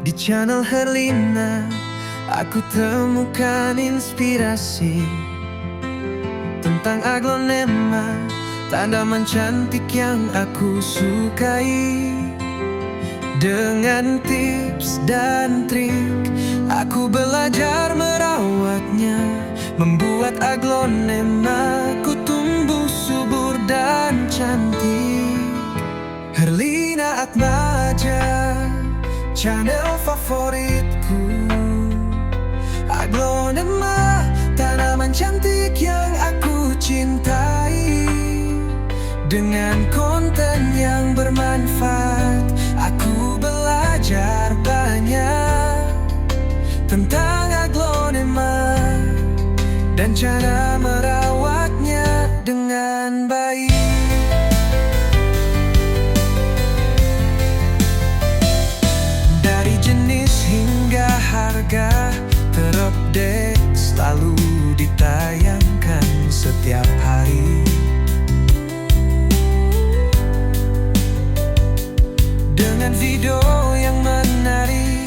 Di channel Herlina, aku temukan inspirasi tentang aglonema, tanaman cantik yang aku sukai. Dengan tips dan trik, aku belajar merawatnya, membuat aglonema ku tumbuh subur dan cantik. Herlina Atmaja, channel favoritku. Aglonema, tanaman cantik yang aku cintai. Dengan konten yang bermanfaat, aku belajar banyak tentang aglonema dan cara merawatnya dengan baik. Dari jenis hingga harga terupdate, selalu ditayangkan setiap hari. Dengan video yang menarik,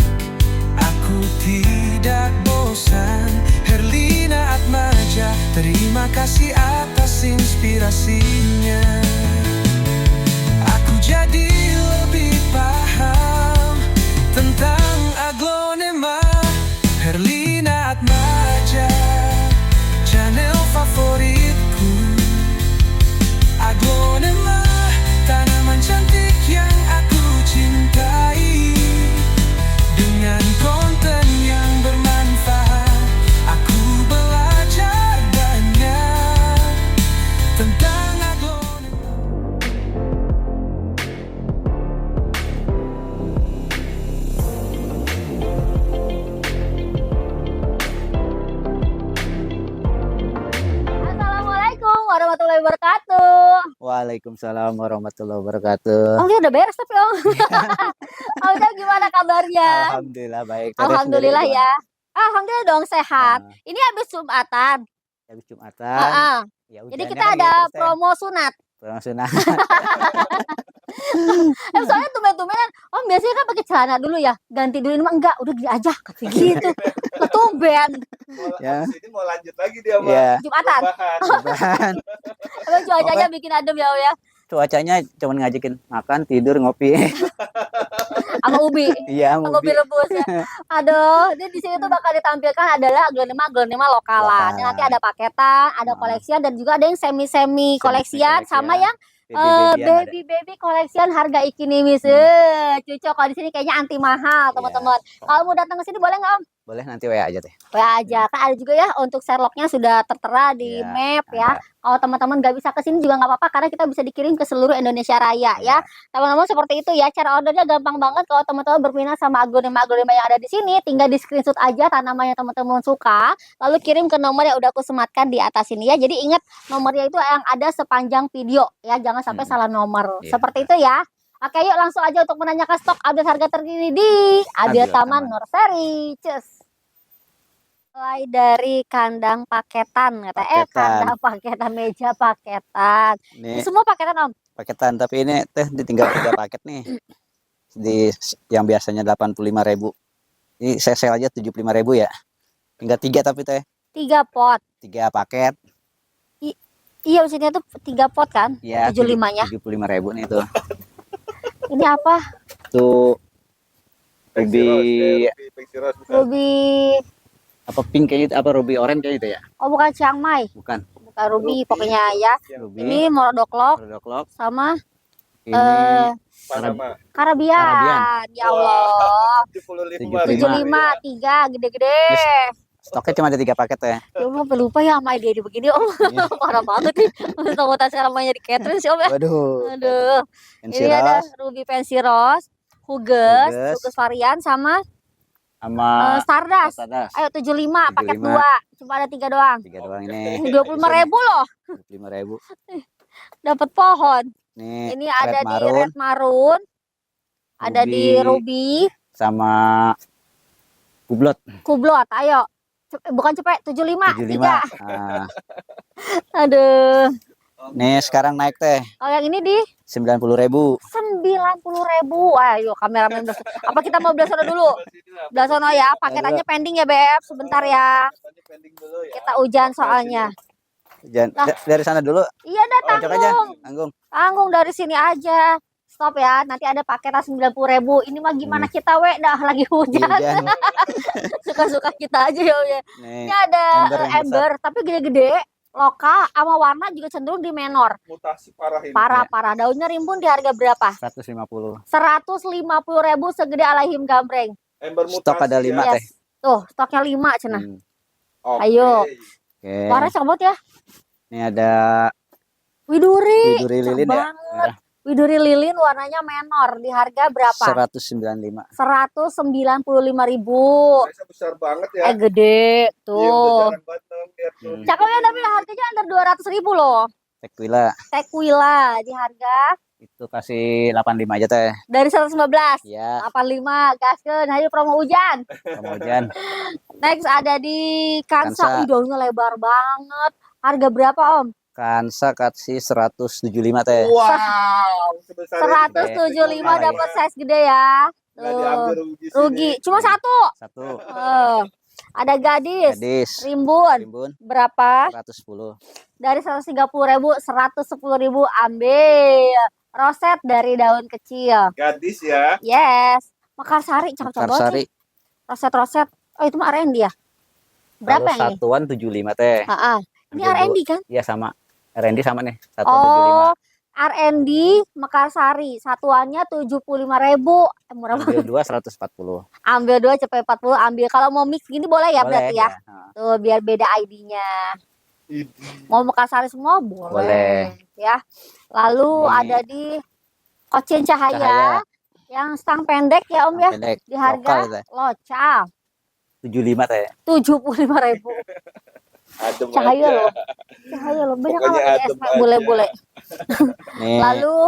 aku tidak bosan. Herlina Atmaja, terima kasih atas inspirasinya. Aku jadi lebih paham tentang aglonema. Herlina Atmaja, channel favoritku. Aglonema, tanaman cantik yang aku cintai. Dengan konten yang bermanfaat, aku belajar banyak tentang aglonema. Assalamualaikum warahmatullahi wabarakatuh. Waalaikumsalam warahmatullahi wabarakatuh. Om, dia udah beres tapi Om. Om, Dia gimana kabarnya? Alhamdulillah baik. Terus Alhamdulillah sendiri ya. Alhamdulillah dong sehat. Ah. Ini habis Jumatan. gimana? Habis Jumatan. Heeh. Ya Jadi hujannya kita kan ada gitu, Teh. promo sunat. Promo sunat. Soalnya tumben-tumbenan Om biasanya kan pakai celana dulu ya. Ganti dulu, ini mah enggak, udah gini aja kata gitu. Ketumben. Ya. Ini mau lanjut lagi dia sama Ya. Jumatan. perubahan. Emang cuacanya bikin adem ya Om ya. Cuacanya cuman ngajakin makan, tidur, ngopi. Sama ubi. Iya, Sama ngopi. ubi rebus ya. Aduh, jadi di sini tuh bakal ditampilkan adalah aglonema lokalan. Yang nanti ada paketan, ada koleksian, dan juga ada yang semi koleksian sama yang baby koleksian harga ikinimis. Cocok kalau di sini kayaknya anti mahal, teman-teman. Kalau mau datang ke sini boleh nggak Om? Boleh, nanti WA aja Teh. WA aja. Kan ada juga ya untuk Sherlocknya sudah tertera di Iya, map ya. ada. Kalau teman-teman nggak bisa ke sini juga nggak apa-apa karena kita bisa dikirim ke seluruh Indonesia Raya ya. Iya. Teman-teman seperti itu ya. Cara ordernya gampang banget. Kalau teman-teman berminat sama aglonema yang ada di sini, tinggal di screenshot aja tanaman yang teman-teman suka, lalu kirim ke nomor yang udah aku sematkan di atas ini ya. Jadi ingat nomornya itu yang ada sepanjang video ya. Jangan sampai salah nomor. Iya. Seperti itu ya. Oke, yuk langsung aja untuk menanyakan stok update harga terkini di Abil Taman Nursery. Cus. Mulai dari kandang paketan, kandang paketan, meja paketan. Ini Ini semua paketan Om. paketan, tapi ini Teh ditinggal 3 paket nih. Di yang biasanya 85.000. Ini saya sel aja 75.000 ya. Tinggal 3 tapi Teh. 3 pot. 3 paket. Iya, usianya tuh 3 pot kan? Ya, 75-nya. 75.000 nih tuh. Ini apa? Tuh Ruby Ruby. apa pink kayaknya itu, apa ruby orange kayaknya itu ya? Oh, bukan Chiang Mai. Bukan. Bukan Ruby pokoknya ya. Ruby. Ini Morodok Rodoklok. sama Ini Panama. Karabian. Ya Allah. 75. 75 3 gede-gede. stoknya cuma ada 3 paket ya. Ya Allah, sampai lupa ya sama ide begini Om. Parah banget nih. Tahu-tahu sekarang mainnya di catering sih Om ya. Waduh. Aduh. Pensi Ini ada Rose Ruby Fancy Rose, Huges varian sama sama Stardust. Stardust. Ayo 75 paket 75. 2. Cuma ada 3 doang. 3 doang ini. 25.000 loh. 25.000. Dapat pohon. Nih Ini ada red di maroon red maroon. Ada di ruby sama kublot kublot. Ayo. Bukan cepet 75. 75. 3. Ah, Aduh. Nih sekarang naik teh Kalau yang ini di 90.000. 90.000. Ayo kameramen belas. Apa kita mau belas sono dulu? Belas sono ya. Paketannya pending ya Beb. Sebentar ya. Pending dulu ya. Kita hujan soalnya. Jangan Nah. dari sana dulu. Iya dah Ojek aja. tanggung. Tanggung. Tanggung dari sini aja. Stop ya. Nanti ada paketan 90.000. Ini mah gimana kita dah lagi hujan. Hujan. Suka-suka kita aja ya. Nih Ini ada ember yang ember tapi gede-gede. Lokal sama warna juga cenderung di menor. Mutasi parah ini. Parah-parah. Daunnya rimbun di harga berapa? 150. 150.000 segede alahim gambreng. Ember mutasi. Stok ada 5 ya. teh. Tuh, stoknya 5 cenah. Oke. Ayo. Oke. Warna cabut ya. Ini ada Widuri. Widuri Cakep lilin ya. banget. Widuri lilin warnanya menor di harga berapa? 195. 195.000. Biasa besar banget ya. Gede Iya, udah tuh. jarang banget lihat tuh. Cakepnya tapi harganya under 200.000 loh. Tequila Tequila di harga itu kasih 85 aja teh. dari 115. Ya, 85 gaskeun hayu promo hujan. kemudian Next ada di Kansa. Kansa. Ih, daunnya lebar banget. Harga berapa Om? Kansa kasih 175 teh. Wow, sebesar ini. 175 dapat size gede ya. Nggak diambil Tuh. rugi sini. Rugi cuma satu. Satu. Ada gadis. Gadis. Rimbun. Rimbun Berapa? 110. Dari 130.000, 110.000 ambil. Roset dari daun kecil. Gadis ya. Yes. Mekarsari cakep-cakep banget Karsari. sih. Roset-roset. Oh, itu mah R&D ya? Berapa Kalau yang ini? satuan 75 teh. Heeh. Ini Harga R&D kan? Iya sama. R&D sama nih. Satuan 75. Oh, R&D Mekarsari. Satuannya 75.000. Murah banget. Ambil 2 140. Ambil 2 cepet 40. Ambil. Kalau mau mix gini boleh ya Boleh berarti ya? Nah, Tuh, biar beda ID-nya. Mau Mekarsari semua boleh. Boleh. Ya. Lalu Ini. ada di Kocin Cahaya. Cahaya. Yang stang pendek ya Om ya. pendek. Di harga Lokal teh. local 75 teh. 75.000. Adem Cahaya aja. loh. Cahaya loh. Banyak Pokoknya amat adem SP aja. bule-bule. Nih. Lalu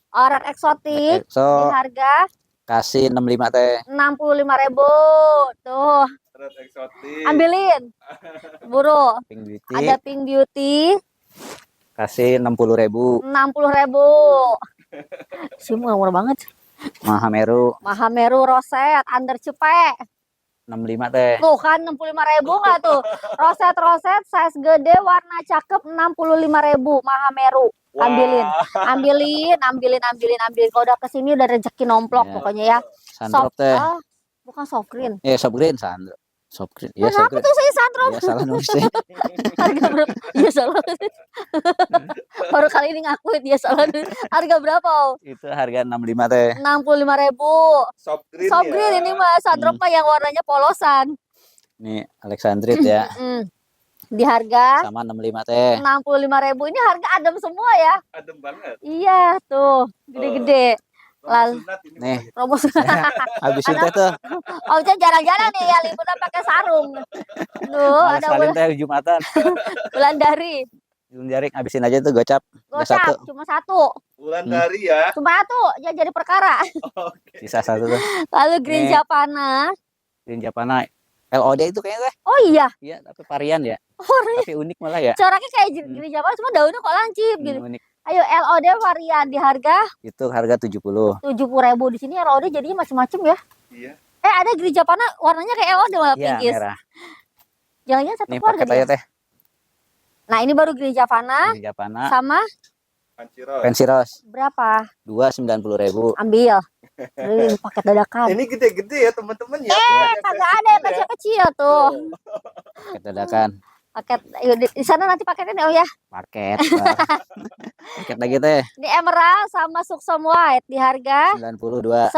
orang eksotik di So harga kasih 65 teh. 65.000. Tuh, Red eksotik. ambilin. Buru. Pink Beauty Ada Pink Beauty kasih 60.000. 60.000. Semua murah banget. Mahameru Mahameru roset under cepek. 65 teh. Tuh kan 65.000 nggak tuh? Roset-roset size gede warna cakep 65.000 Mahameru. Wah. Ambilin. Kalau udah kesini udah rezeki nomplok Ya. pokoknya ya. Sandrop teh. Bukan soft green. Soft green Sandrop. Soft green. Iya soft Kenapa green. tuh saya sandrop? Ya salah nulisnya. Harga berapa? Iya salah. Baru kali ini ngakuin dia salah. Harga berapa? Om? Itu harga 65 teh. 65.000. Soft green Soft ya. green ini mah sandrop mah yang warnanya polosan. Nih Alexandrite ya. Di harga Sama 65 teh. 65.000. Ini harga adem semua ya. Adem banget. Iya tuh gede-gede. Lalu Sunat ini Nih. bukan. promo. Habis itu tuh. Oh, jarang-jarang nih ya liputan pakai sarung. Tuh, Males ada kalian teh Jumatan. bulan dari. Belum jaring habisin aja tuh gocap. Udah satu. Gocap cuma satu. Bulan dari ya. Cuma satu ya jadi perkara. Oke. Sisa satu tuh. Lalu green Nih. Japana. Green Japana LOD itu kayaknya teh. Oh iya, Iya, tapi varian ya. Tapi unik malah ya. coraknya kayak green Japana cuma daunnya kok lancip gitu. Unik. Ayo LOD varian di harga Itu harga 70. 70.000. Di sini LOD jadinya macam-macam ya. Iya. Ada green Japana warnanya kayak LOD malah Iya, pinkis. merah. Jangan-jangan satu Nih keluarga paket dia. aja teh. Nah, ini baru green Japana Green Japana. sama Panciros. Pensi Rose berapa? 290.000. Ambil. Ini paket dadakan. Ini gede-gede ya teman-teman ya. Kagak ada yang kecil-kecil tuh. Paket dadakan. Paket ayo di sana nanti paketnya oh ya. Paket. Paket lagi teh. Di Emerald sama Suksum White di harga 92. 90.000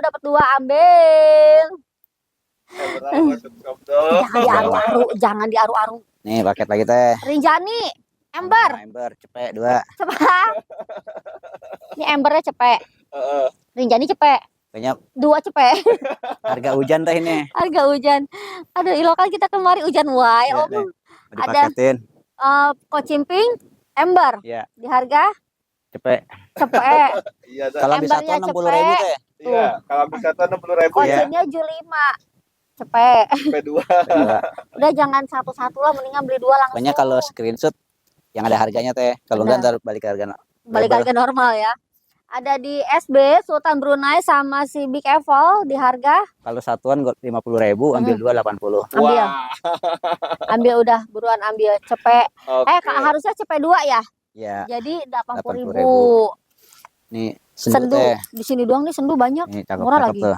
dapat 2 ambil. Jangan diaru-aru, jangan diaru-aru. Nih paket lagi teh. Rinjani, ember, Ember cepet 2. cepet. Ini embernya cepet. Rinjani cepet. Kayaknya 2 cepet. harga hujan teh ini. Harga hujan. Aduh, lokal kita kemari hujan wae, Iya, Om. nih. Mau Ada. dipaketin. Kocimping, ember Iya, di harga cepet. cepet. Iya, dah. Kalau bisa Embernya tuh 60.000 teh. Iya, kalau bisa tuh 60.000 ya. Kocinnya J5. Cepet. P2. Kedua. Udah jangan satu-satu lah, mendingan beli 2 langsung. Pokoknya kalau screenshot yang ada harganya teh. Kalau enggak ntar balik ke harga Balik label. harga normal ya. Ada di SB Sultan Brunei sama si Big Eval di harga Kalau satuan 50.000, ambil dua 80. ambil. Wah. Ambil udah buruan ambil cepet. Oke. Harusnya cepet 2 ya. Ya, Jadi 80.000. 80.000. Nih sendu Sendu teh. di sini doang nih sendu banyak. Nih cakep Murah cakep lagi. tuh.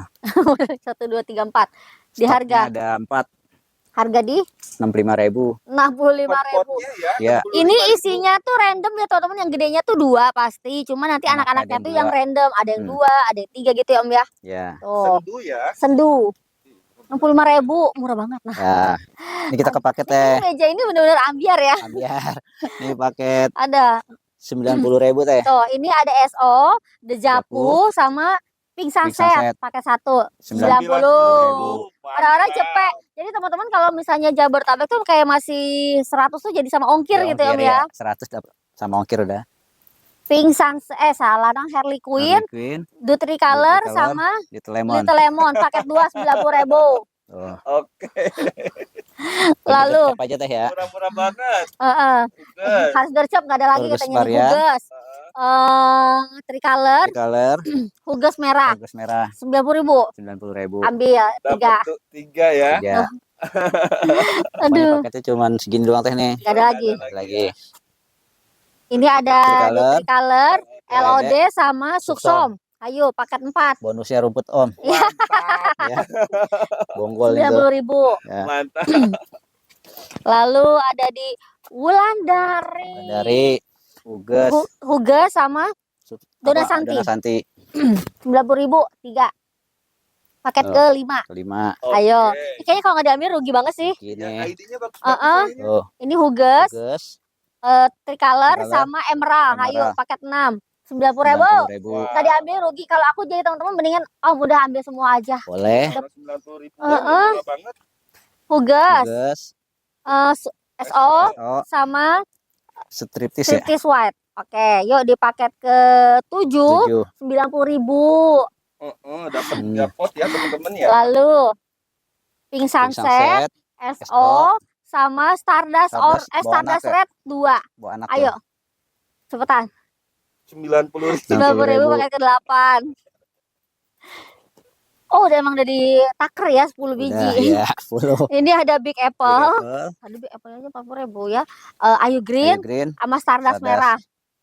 1 2 3 4. Di Stoknya harga ada 4, harga di 65.000. 65.000. Potnya Ya. Ini isinya tuh random ya teman-teman, yang gedenya tuh 2 pasti. Cuma nanti Anaknya anak-anaknya ada tuh yang yang random, ada yang 2, ada yang 3 gitu ya Om ya. Ya. Tuh, sendu ya. sendu 65.000, murah banget. Nah, Ya. Ini kita ke paket teh. ini meja ini benar-benar ambiar ya. Ambiar. Ini paket Ada 90.000 teh. tuh, ini ada SO, Dejapu sama Pink Sunset Sunset. pakai 1 90.000. 90. Orang-orang cepet. Jadi teman-teman kalau misalnya Jabodetabek tuh kayak masih 100 tuh jadi sama ongkir gitu ya Om ya. 100 dapat sama ongkir udah. Pink Sunset, salah dong, Harley Quinn, Queen, Dutri Color Color, sama Little Lemon. Little Lemon paket 2 90.000. Tuh. Oke. Lalu Apa aja teh ya? Murah-murah banget. harus Guys. gercep nggak ada lagi Huges katanya nih. varian. Huges Tricolor, Color, Huges merah bagus merah 90.000. 90.000. Ambil 3. Dapat tuh 3 ya. Ya. Aduh, Paketnya cuman segini doang teh nih. nggak ada lagi. Ada lagi. Ini ada Tricolor. Tricolor, LOD LOD, sama Suksom. Ayo paket 4. Bonusnya rumput Om. Mantap. Ya. Bonggol itu. 90.000. Ya. Mantap. Lalu ada di Wulandari. Dari Huges, Huges sama Dona apa? Santi. Dona Santi 90.000 3. Paket Oh. ke-5. 5. Ayo. Oke. Ini kayaknya kalau nggak diambil rugi banget sih. Ya, Gini. ID-nya bagus Heeh. ini. Tuh, Ini Huges, Huges Tricolor Tricolor, sama Emerald. Ayo Emerald. paket 6. 90.000. 90.000. Nggak diambil rugi. Kalau aku jadi teman-teman mendingan udah ambil semua aja. Boleh. 90.000 Heeh. murah banget. Huges, Huges, SO oh, sama striptis ya. Striptease White. Oke, yuk di paket ke-7 7. 90.000. Dapat Hmm. 3 pot ya teman-teman ya. Lalu Pink Sunset, SO sama Stardust Stardust, bawa Stardust anak ya? Red 2. Buat anak Ayo. Cepetan. 90.000. 90.000 paket ke-8. Oh, emang udah ditaker ya 10 biji. Udah ya, 10. Ini ada Big Apple. Apple, Aduh, Big Apple aja 40.000 ya. Ayu Green Ayu Green, sama Stardust Stardust. merah.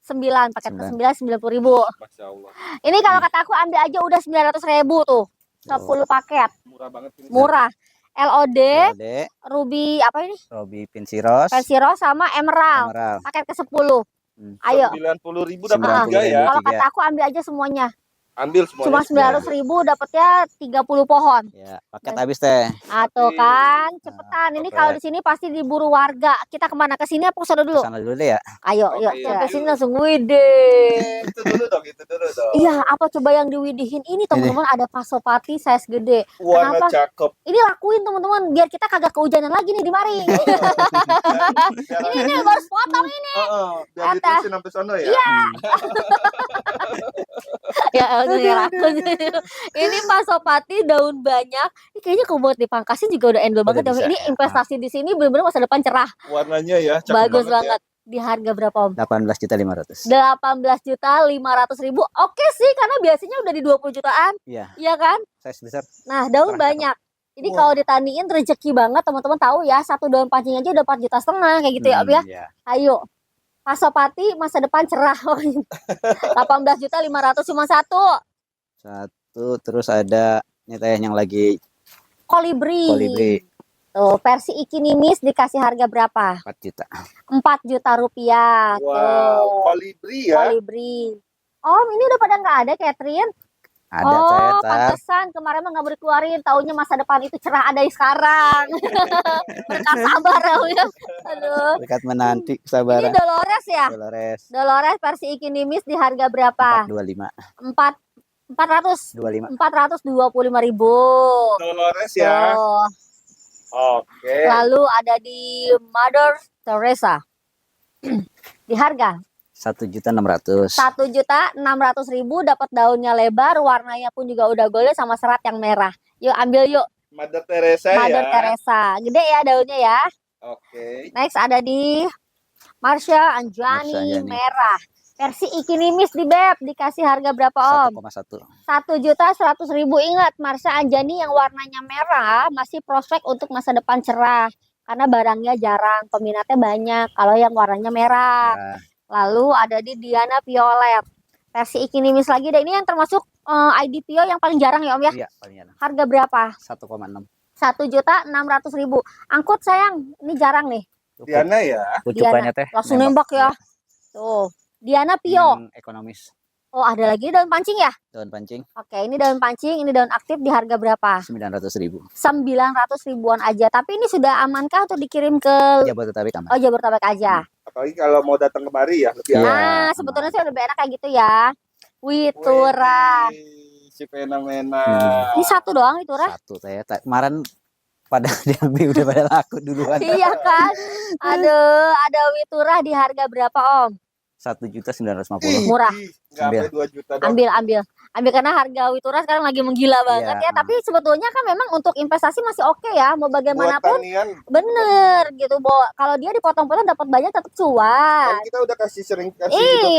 9 paket ke 9 90.000. Masya Allah. Ini kalau kata aku ambil aja udah 900.000 tuh. 10 paket. Murah banget ini. Murah. LOD, LOD, Ruby apa ini? Robby Pincy Rose, Fancy Rose sama Emerald. Emerald. Paket ke 10. Ayo. 90.000 dapat 3 ya. Kalau kata aku ambil aja semuanya. Ambil Cuma semuanya. 900.000 dapatnya 30 pohon. Ya, paket habis teh. Tuh kan, cepetan. Ini oke. kalau di sini pasti diburu warga. Kita kemana? Ke sini apa ke sana dulu? Kesana dulu deh ya. Ayo, Oke, yuk. yuk. Ke sini langsung widih. Itu dulu dong, itu dulu dong. Iya, apa coba yang diwidihin ini teman-teman, ada pasopati size gede. Warna Kenapa? cakep. Ini lakuin teman-teman biar kita kagak kehujanan lagi nih di mari. Ini baru potong ini. Biar Atas. diterusin sampai sono ya. Iya. Ya aku ini pasopati daun banyak. Ini kayaknya kalau buat dipangkasin juga udah endol banget. bisa. Ini investasi di sini benar-benar masa depan cerah. Warnanya ya cakep Bagus banget. banget. Di harga berapa Om? 18.500.000. 18.500.000. Oke sih, karena biasanya udah di 20 jutaan. Iya, Iya kan? size besar. Nah, daun Cerah, banyak. Ini Wah. kalau ditaniin rezeki banget, teman-teman tahu ya, satu daun pancing aja udah 4,5 juta kayak gitu ya Om ya. Iya. Ayo. Pasopati masa depan cerah. 18.500.000 cuma satu. Satu, terus ada ini teh yang lagi Kolibri. kolibri Tuh, versi Ikinimis dikasih harga berapa? 4 juta. 4 juta rupiah. Wow, Tuh. kolibri ya. Kolibri. Om, ini udah pada nggak ada, Catherine? Ada Oh, cetar. pantesan kemarin mah nggak boleh keluarin. Taunya masa depan itu cerah ada di sekarang. Berkah sabar ya. Aduh. Dekat menanti Ini kesabaran. Dolores ya? Dolores Dolores versi Ikinimis di harga berapa? 425. 425.000. 25. Dolores ya. Tuh. Oke. Lalu ada di Mother Teresa. Di harga 1.600.000. 1.600.000 dapat daunnya lebar, warnanya pun juga udah golden sama serat yang merah. Yuk ambil yuk. Mother Teresa Mother ya. Teresa. Gede ya daunnya ya. Oke. Next ada di Marsha Anjani Marsha Anjani. merah. Versi Ikinimis di Beb dikasih harga berapa Om? 1,1. 1.100.000. Ingat Marsha Anjani yang warnanya merah masih prospek untuk masa depan cerah karena barangnya jarang, peminatnya banyak kalau yang warnanya merah. Nah, Lalu ada di Diana Violet. Versi Ikinimis lagi deh, ini yang termasuk IDPO yang paling jarang ya Om ya. iya paling enak. Harga berapa? 1,6. 1.600.000. Angkut sayang, ini jarang nih. Diana ya. Pucukannya teh Langsung nembak ya. Tuh, Diana Pio. Yang ekonomis. Oh, ada lagi daun pancing ya? Daun pancing Oke, ini daun pancing, ini daun aktif di harga berapa? 900.000. 900 ribuan aja. Tapi ini sudah amankah untuk dikirim ke Jabodetabek aman. Oh, Jabodetabek aja? Apalagi kalau mau datang kemari ya lebih Iya. aman. Nah, sebetulnya sih lebih enak kayak gitu ya. Witura. Wih, si fenomena. Ini satu doang Witura? Satu teh. Kemarin pada diambil udah pada laku duluan. Iya kan? Aduh, ada Witura di harga berapa Om? 1.950.000. Murah. Nggak sampai 2 juta dong. Ambil karena harga Witura sekarang lagi menggila banget Iya. ya. Tapi sebetulnya kan memang untuk investasi masih oke ya. Mau Buat bagaimanapun tanian. bener gitu. Kalau dia dipotong-potong dapat banyak tetap cuan. Kan kita udah sering kasih Iya edukasi.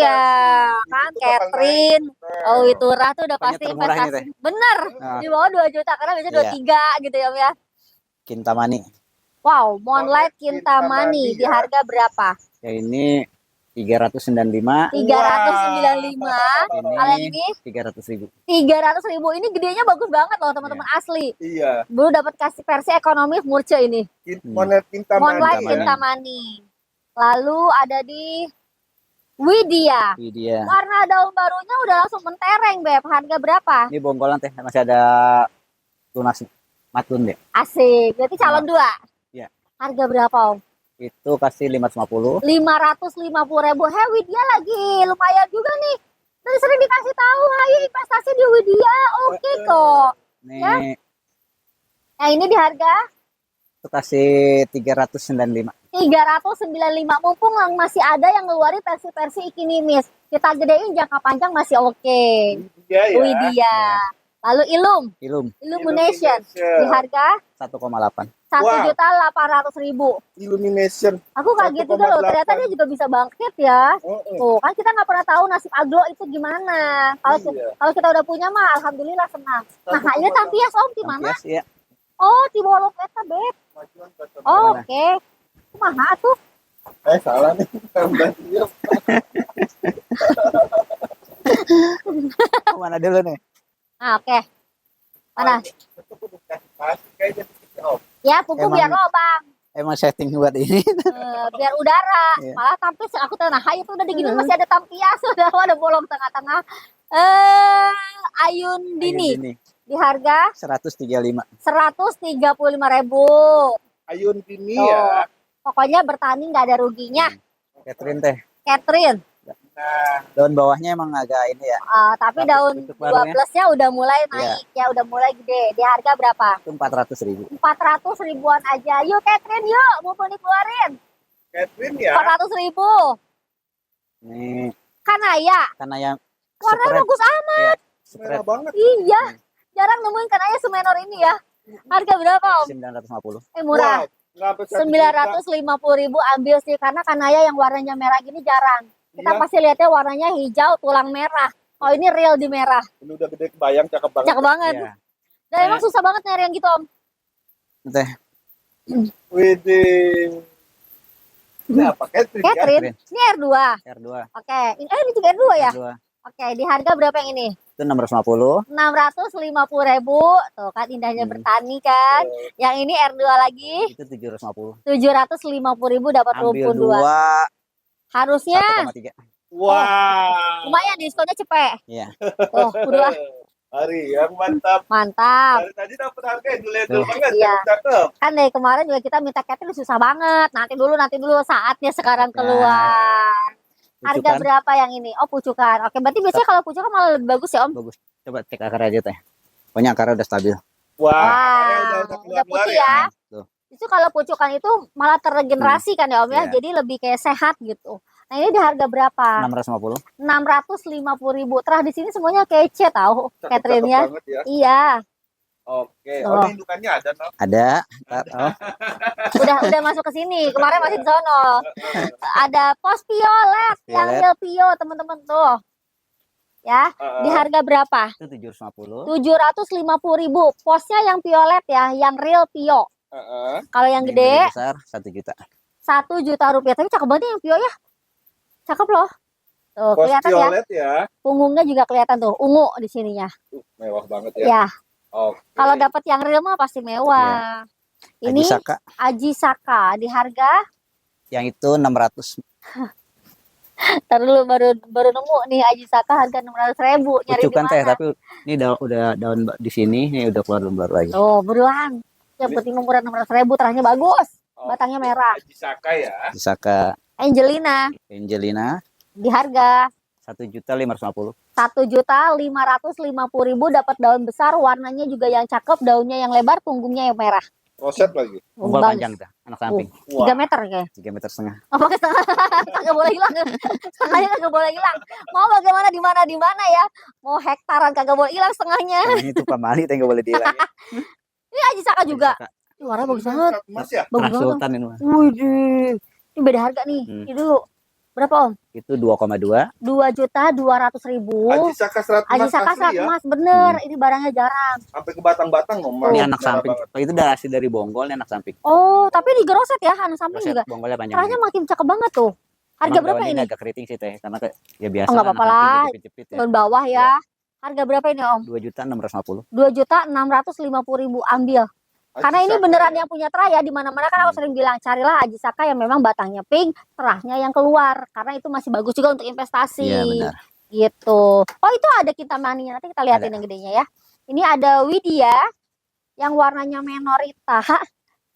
kan, Itu bakal Catherine, naik. Oh Witura tuh udah Pokoknya pasti termurah ini, investasi. Bener, Nah, di bawah 2 juta karena biasanya Iya. 23 gitu ya Om ya. Kintamani. Wow, Moonlight Moonlight Kintamani Kintamani di ya. harga berapa? Ya ini 395. 395. Kalau yang Ini ini 300.000. 300.000. Ini gedenya bagus banget loh teman-teman asli. Iya. Belum dapat kasih versi ekonomis murce ini. Moonlight Kintamani. Moonlight Kintamani. Kintamani. Lalu ada di Widya. Ini dia. Warna daun barunya udah langsung mentereng Beb. Harga berapa? Ini bongkolan teh masih ada tunas matun deh. Asik. Berarti calon 2. Iya. Harga berapa Om? Itu kasih 550. 550.000. Hei Widya lagi lumayan juga nih. Dan sering dikasih tahu, ayo investasi di Widya. Oke kok. Nih Ya. Nah ini di harga itu kasih 395. 395. Mumpung masih ada yang ngeluarin versi-versi Ikinimis. Kita gedein jangka panjang masih oke. Iya ya. Widya. Lalu Ilum Illumination di harga 1,8. 1.800.000. Illumination. Aku kaget juga loh, ternyata dia juga bisa bangkit ya. Tuh, kan kita nggak pernah tahu nasib aglo itu gimana. Iya. Kalau kita udah punya mah alhamdulillah senang. Nah, ini Tampias Om di mana? Tampias, ya. Oh, di Wolong Eta, Beb. Oh, oke. Kumaha tuh? Salah nih. Udah siap. Mana dulu nih? Nah, oke. Mana? Kayaknya Ya, punggu Emang- biar lobang. Emang setting buat ini. Biar udara. Iya. Malah Tampias aku tahu nah, itu udah digini masih ada Tampias, udah ada bolong tengah-tengah. Ayun Dini Ini di harga 135. 135.000. Ayun Dini Tuh. ya. Pokoknya bertani nggak ada ruginya. Catherine teh. Catherine. Nah, Daun bawahnya emang agak ini ya. Tapi Tapi daun untuk barangnya? 12-nya udah mulai naik ya, udah mulai gede. Di harga berapa? Itu 400.000. 400 ribuan aja. Yuk Catherine, yuk mumpung dikeluarin. Catherine ya. 400.000. Ini Kanaya. karena yang Warnanya bagus amat. Merah spread banget. Iya. Jarang nemuin kanaya semenor ini ya. Harga berapa Om? 950. Murah. Wow, nggak sampai 950.000 ambil sih karena kanaya yang warnanya merah gini jarang. Kita Iya. pasti lihatnya warnanya hijau tulang merah. Oh ini real di merah. Ini udah gede kebayang, cakep banget. Cakep banget. Iya. Dan emang susah banget nyari yang gitu Om. Teh Widih. Ini apa? Catherine kan? Catherine, ini R2. R2. Oke, ini juga R2 ya? R2. Oke, di harga berapa yang ini? Itu 650. 650.000. Tuh kan indahnya bertani kan. Yang ini R2 lagi Itu 750. 750.000 dapat Ambil rumpun 2. 2 Harusnya 1,3. Wah. lumayan diskonnya cepet. Iya. Tuh, udah Hari yang mantap. mantap. Dari tadi dapat harga yang banget. Iya. Cakep. Kan dari kemarin juga kita minta Catherine susah banget. Nanti dulu saatnya sekarang keluar. Harga Pucukan. berapa yang ini? Oh, pucukan. Oke, berarti biasanya kalau pucukan malah lebih bagus ya, Om? Bagus. Coba cek akar aja teh. Pokoknya akarnya udah stabil. Wah. Wah, udah udah putih ya. Tuh. Itu kalau pucukan itu malah terregenerasi kan ya Om ya. Iya. Jadi lebih kayak sehat gitu. Nah ini di harga berapa? 650. 650.000. Terah di sini semuanya kece tahu Cakep-cakep Catherine ya. banget ya. Iya. Oke. Tuh. Oh, ini indukannya ada, no? Ada. Ntar, oh, Udah masuk ke sini. Kemarin masih di sono. Ada pos violet yang Violet. real pio, teman-teman tuh. Ya, di harga berapa? itu 750. 750.000. Posnya yang violet ya, yang real pio. Kalau yang Ini gede lebih besar 1 juta. 1 juta rupiah. Tapi cakep banget yang pio ya. Cakep loh. Tuh, Pos kelihatan ya. violet ya. Punggungnya juga kelihatan tuh, ungu di sininya. Mewah banget ya. Ya, Oke. kalau dapat yang real mah pasti mewah. Ini Ajisaka Aji Saka di harga yang itu 600. ntar dulu baru nemu nih Aji Saka harga 600.000 nyari di Ucupan mana? teh, tapi ini udah daun di sini, ini udah keluar daun baru lagi. Tuh, buruan. Yang penting umuran 600.000, terahnya bagus. Batangnya merah. Ajisaka ya. Ajisaka Angelina Angelina di harga 1.550.000. 1.550.000 dapat daun besar, warnanya juga yang cakep, daunnya yang lebar, punggungnya yang merah. Roset lagi. Umbal Bagus. panjang dah, anak samping. 3 meter kayak. 3,5 meter. Oh, pakai setengah. Kagak boleh hilang. Setengahnya kagak boleh hilang. Mau bagaimana di mana ya? Mau hektaran kagak boleh hilang setengahnya. Ini tuh pamali teh nggak boleh dihilangin. Ini Aji Saka juga. Ih, warna bagus banget. Serat emas ya. Bagus Terah banget. Sultan ini mah. Widih. Ini beda harga nih. Ini dulu. Berapa Om? Itu 2,2. 2.200.000. Ajisaka serat Aji emas Saka asli serat ya. emas bener. Ini barangnya jarang. Sampai ke batang-batang loh. Ini Oh, anak samping. Oh, itu udah hasil dari bonggol, ini anak samping. Oh, tapi digeroset ya, anak samping Roset juga. bonggolnya panjang. Terahnya makin cakep banget tuh. Harga Emang berapa daunnya ini? agak keriting sih teh, karena ya biasa. Oh, nggak anak apa-apa samping lah. dijepit-jepit ya. Daun bawah ya. Harga berapa ini Om? 2.650.000. 2.650.000 ambil. Karena ini Ajisaka beneran ya. yang punya terah ya, di mana-mana kan aku sering bilang carilah Aji Saka yang memang batangnya pink, terahnya yang keluar, karena itu masih bagus juga untuk investasi. Iya benar. Gitu. Oh, itu ada Kintamani, nanti kita liatin Ada. yang gedenya ya. Ini ada Widya yang warnanya menorita.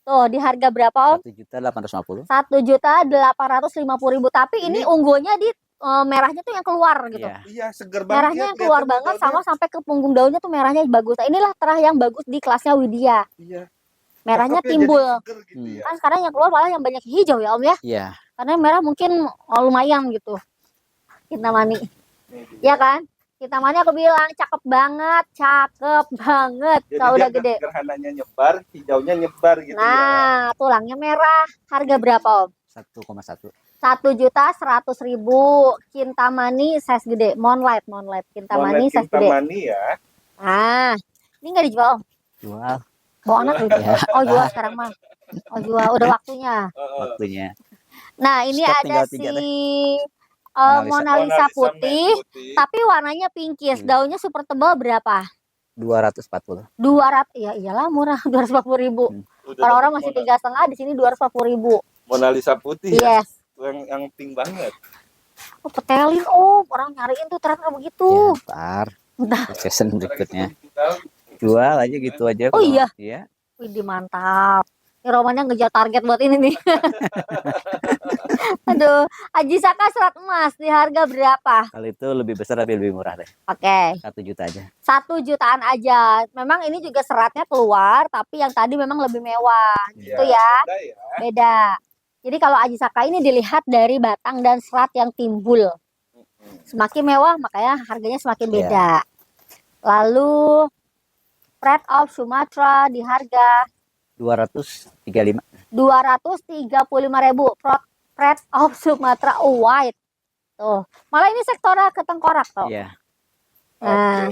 Tuh, di harga berapa Om? 1.850.000. 1.850.000. Tapi ini unggulnya di merahnya tuh yang keluar gitu. Iya. Iya, seger banget. Merahnya ya, yang keluar kelihatan banget, daunnya. sama sampai ke punggung daunnya tuh merahnya bagus. Nah, inilah terah yang bagus di kelasnya Widya. Iya. Merahnya Cakepnya timbul. jadi seger gitu ya. Kan sekarang yang keluar malah yang banyak hijau ya Om ya. Iya. Karena yang merah mungkin lumayan gitu. Kintamani. Iya kan? Kintamani aku bilang cakep banget. Jadi Kalau udah dia gede. gerhananya nyebar, hijaunya nyebar gitu ya. Nah, tulangnya merah. Harga berapa Om? 1,1. 1.100.000. Kintamani size gede. Moonlight. Kintamani size gede. Kintamani ya. Ah, ini nggak dijual Om? Jual Bawa anak gitu. Ya. Oh, jual sekarang mah. Oh, jual. Udah waktunya. waktunya. Nah, ini Stok ada tinggal 3 si deh. Mona Lisa putih, putih. tapi warnanya pinkish. Daunnya super tebal berapa? 240. 200. Ya iyalah murah, 240.000. Udah Orang-orang dapet masih 3,5, di sini 240.000. Mona Lisa putih ya. Yes. Yang pink banget. Oh, petelin Om. Orang nyariin tuh ternyata begitu. Ya, ntar. Udah. Season berikutnya. Kita Jual aja gitu aja. Oh, kalau- iya? Iya. Widih, mantap. Ini romannya ngejar target buat ini nih. Aduh, Aji Saka serat emas di harga berapa? Kalau itu lebih besar tapi lebih murah deh. Oke. 1 juta aja. 1 jutaan aja. Memang ini juga seratnya keluar, tapi yang tadi memang lebih mewah. Gitu ya. Ada ya. Beda. Jadi kalau Aji Saka ini dilihat dari batang dan serat yang timbul. Semakin mewah, makanya harganya semakin beda. Lalu Pride of Sumatra di harga 235. 235.000. Pride of Sumatra white. Tuh. Malah ini sektora ketengkorak tuh. Iya. Nah,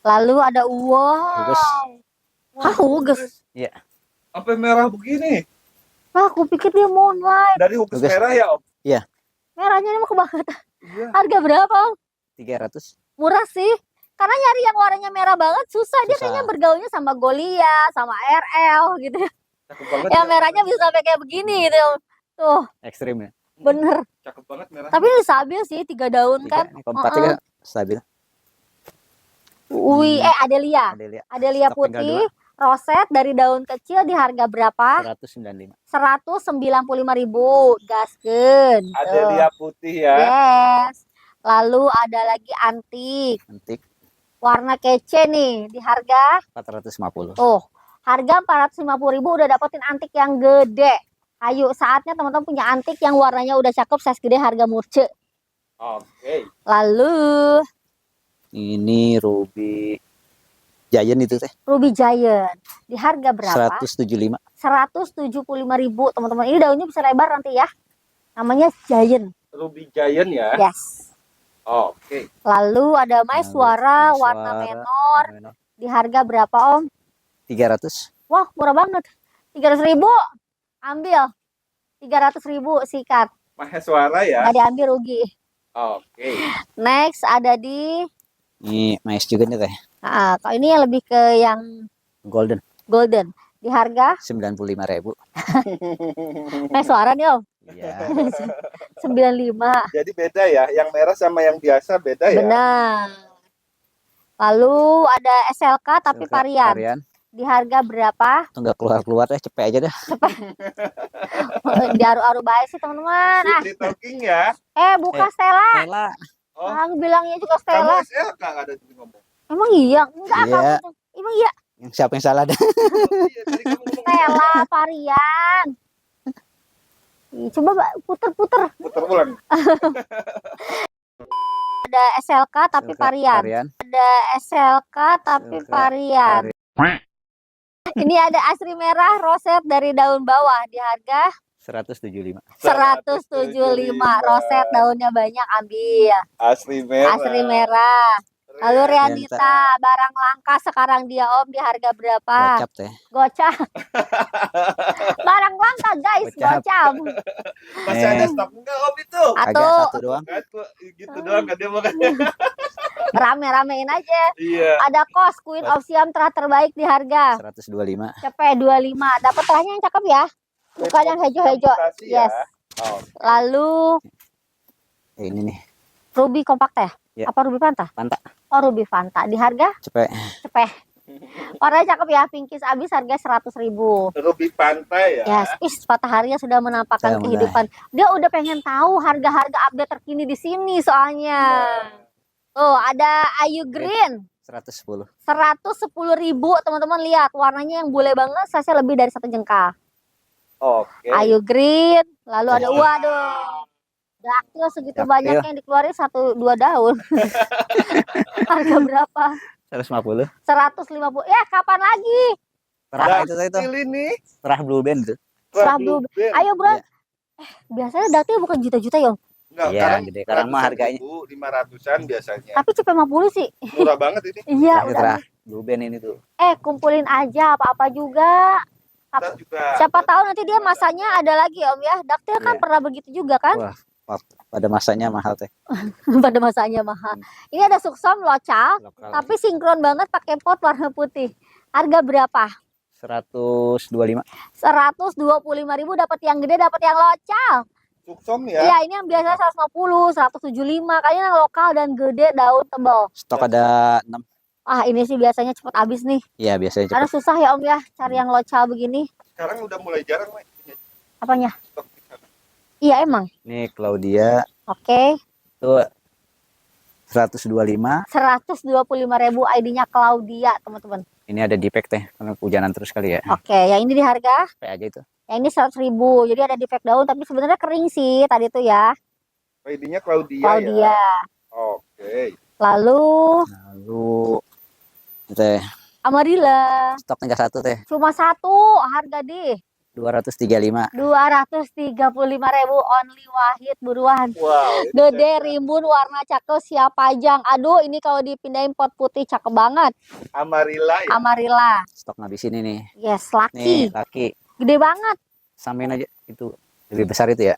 lalu ada Hugus. Hah, hugus. Iya. Sampai merah begini. Ah, aku pikir dia moonlight. Dari hugus Hugus. merah ya, Om. Merahnya ini mah kebangetan. Iya. Harga berapa? Om? 300. Murah sih. Karena nyari yang warnanya merah banget susah. Dia Susah. kayaknya bergaulnya sama Golia, sama RL gitu. Cakep banget. Yang ya. merahnya bisa sampai kayak begini gitu. Tuh, Ekstrim ya. bener. Cakep banget merah. Tapi ini stabil sih, 3 daun kan. Ini keempat juga stabil. Adelia. Ada lihat. Adelia Stok tinggal putih, roset dari daun kecil di harga berapa? 195. 195.000. Gaskeun. Ada Tuh. liat putih ya. Yes. Lalu ada lagi antik. Antik Warna kece nih di harga 450. tuh. Harga 450.000 udah dapetin antik yang gede. Ayo, saatnya teman-teman punya antik yang warnanya udah cakep, size gede, harga murce. Oke. Lalu Ini ruby Giant itu teh. Ruby Giant. Di harga berapa? 175. 175.000 teman-teman. Ini daunnya bisa lebar nanti ya. Namanya Giant. Ruby Giant ya. Yes. Oke. Lalu ada Maiswara warna menor. Di harga berapa Om? 300. Wah murah banget. 300.000. Ambil. 300.000 sikat. Maheswara ya. Nggak diambil rugi. Oke. Next ada di. Ini mais juga nih teh. Nah, kalau ini yang lebih ke yang Golden. golden. Di harga 95.000. Maiswara nih Om. Iya. 95. Jadi beda ya. Yang merah sama yang biasa beda ya. Benar. Lalu ada SLK tapi varian. Di harga berapa? Itu nggak keluar-keluar deh, cepet aja dah. Di aru-aru baik sih teman-teman. City Talking ya. Bukan Stella. Stella. Oh, Aku bilangnya juga kamu Stella. SLK nggak ada di ngomong. Emang iya? Enggak Iya. kamu tuh. Emang iya? Siapa yang salah dah? Iya, tadi kamu ngomong Stella varian. Ih, coba Mbak, puter-puter. putar ulang. Ada SLK tapi varian. Ada SLK tapi varian. Ini ada asri merah roset dari daun bawah di harga 175. 175. Roset daunnya banyak ambil. Asli merah. Asri merah. Lalu Keren. Rianita barang langka sekarang dia Om di harga berapa? Gocap teh. Gocap. Barang langka guys, Gocap. gocap. Masih ada stok enggak Om itu? Agak Atau satu doang. Kan gitu doang kan dia makan. rame-ramein aja. Iya. Ada kos Queen of Siam terbaik di harga 125. cepet 25. Dapat telahnya yang cakep ya. Bukan yang hejo-hejo. Mutasi ya. Yes. Oh, Lalu Ini nih, Ruby kompak teh. Ya. Apa Ruby Fanta? Fanta. Oh Ruby Fanta di harga cepet. cepet. Warnanya cakep ya, pinkish abis harga 100.000. Ruby Pantai ya. Yes, Matahari sudah menampakkan Sudah kehidupan. Dia udah pengen tahu harga-harga update terkini di sini soalnya. Tuh ada Ayu Green 110. 110.000 teman-teman lihat warnanya yang bule banget, size lebih dari 1 jengkal. Oke. Ayu Green, lalu ada Wah. waduh. Daktil segitu Daktil. banyaknya yang dikeluarin 1-2 daun. Harga berapa? 150. 150. Ya kapan lagi? Terah itu. Daktil ini. Terah Blue Band itu. Serah Blue Band. Ayo bro. Iya. Biasanya daktil bukan juta-juta ya Om? Enggak, Iya, gede. Sekarang mah harganya 500-an biasanya. Tapi cepet 50 sih. Murah banget ini. Iya Terah, udah. terah Blue Band ini tuh. Kumpulin aja apa-apa juga. Kita juga Siapa tahu nanti dia masanya ada lagi Om ya. Daktil kan Iya. pernah begitu juga kan? Wah, pada masanya mahal teh. Pada masanya mahal. Ini ada suksom local, Lokal. tapi sinkron banget pakai pot warna putih. Harga berapa? 125. 125.000 dapat yang gede, dapat yang local. suksom ya. Iya, ini yang biasa 150, 175. Kayaknya yang lokal dan gede daun tebal. Stok ada 6. Ah, ini sih biasanya cepet habis nih. Iya, biasanya Karena cepet. susah ya Om ya cari yang local begini. Sekarang udah mulai jarang Mek. Apanya? Stok di sana. Iya emang. Ini Claudia Oke. tuh 125. 125.000 ID-nya Claudia, teman-teman. Ini ada defect teh karena hujanan terus kali ya. Oke, yang ini di harga, Kayak aja itu. yang ini 100.000. Jadi ada defect daun tapi sebenarnya kering sih tadi tuh ya. ID-nya Claudia, Claudia. ya. Oke. Lalu Lalu teh Amarilla. stok tinggal satu teh. Cuma satu harga di 235. 235.000 only Wahid buruan. Wow. ini Gede rimbun warna cakep siap pajang. Aduh ini kalau dipindahin pot putih cakep banget. Amarilla ya. Amarilla. Stok ngabisin ini. Yes, Nih, laki. laki. Gede banget. Samain aja itu. Lebih besar itu ya.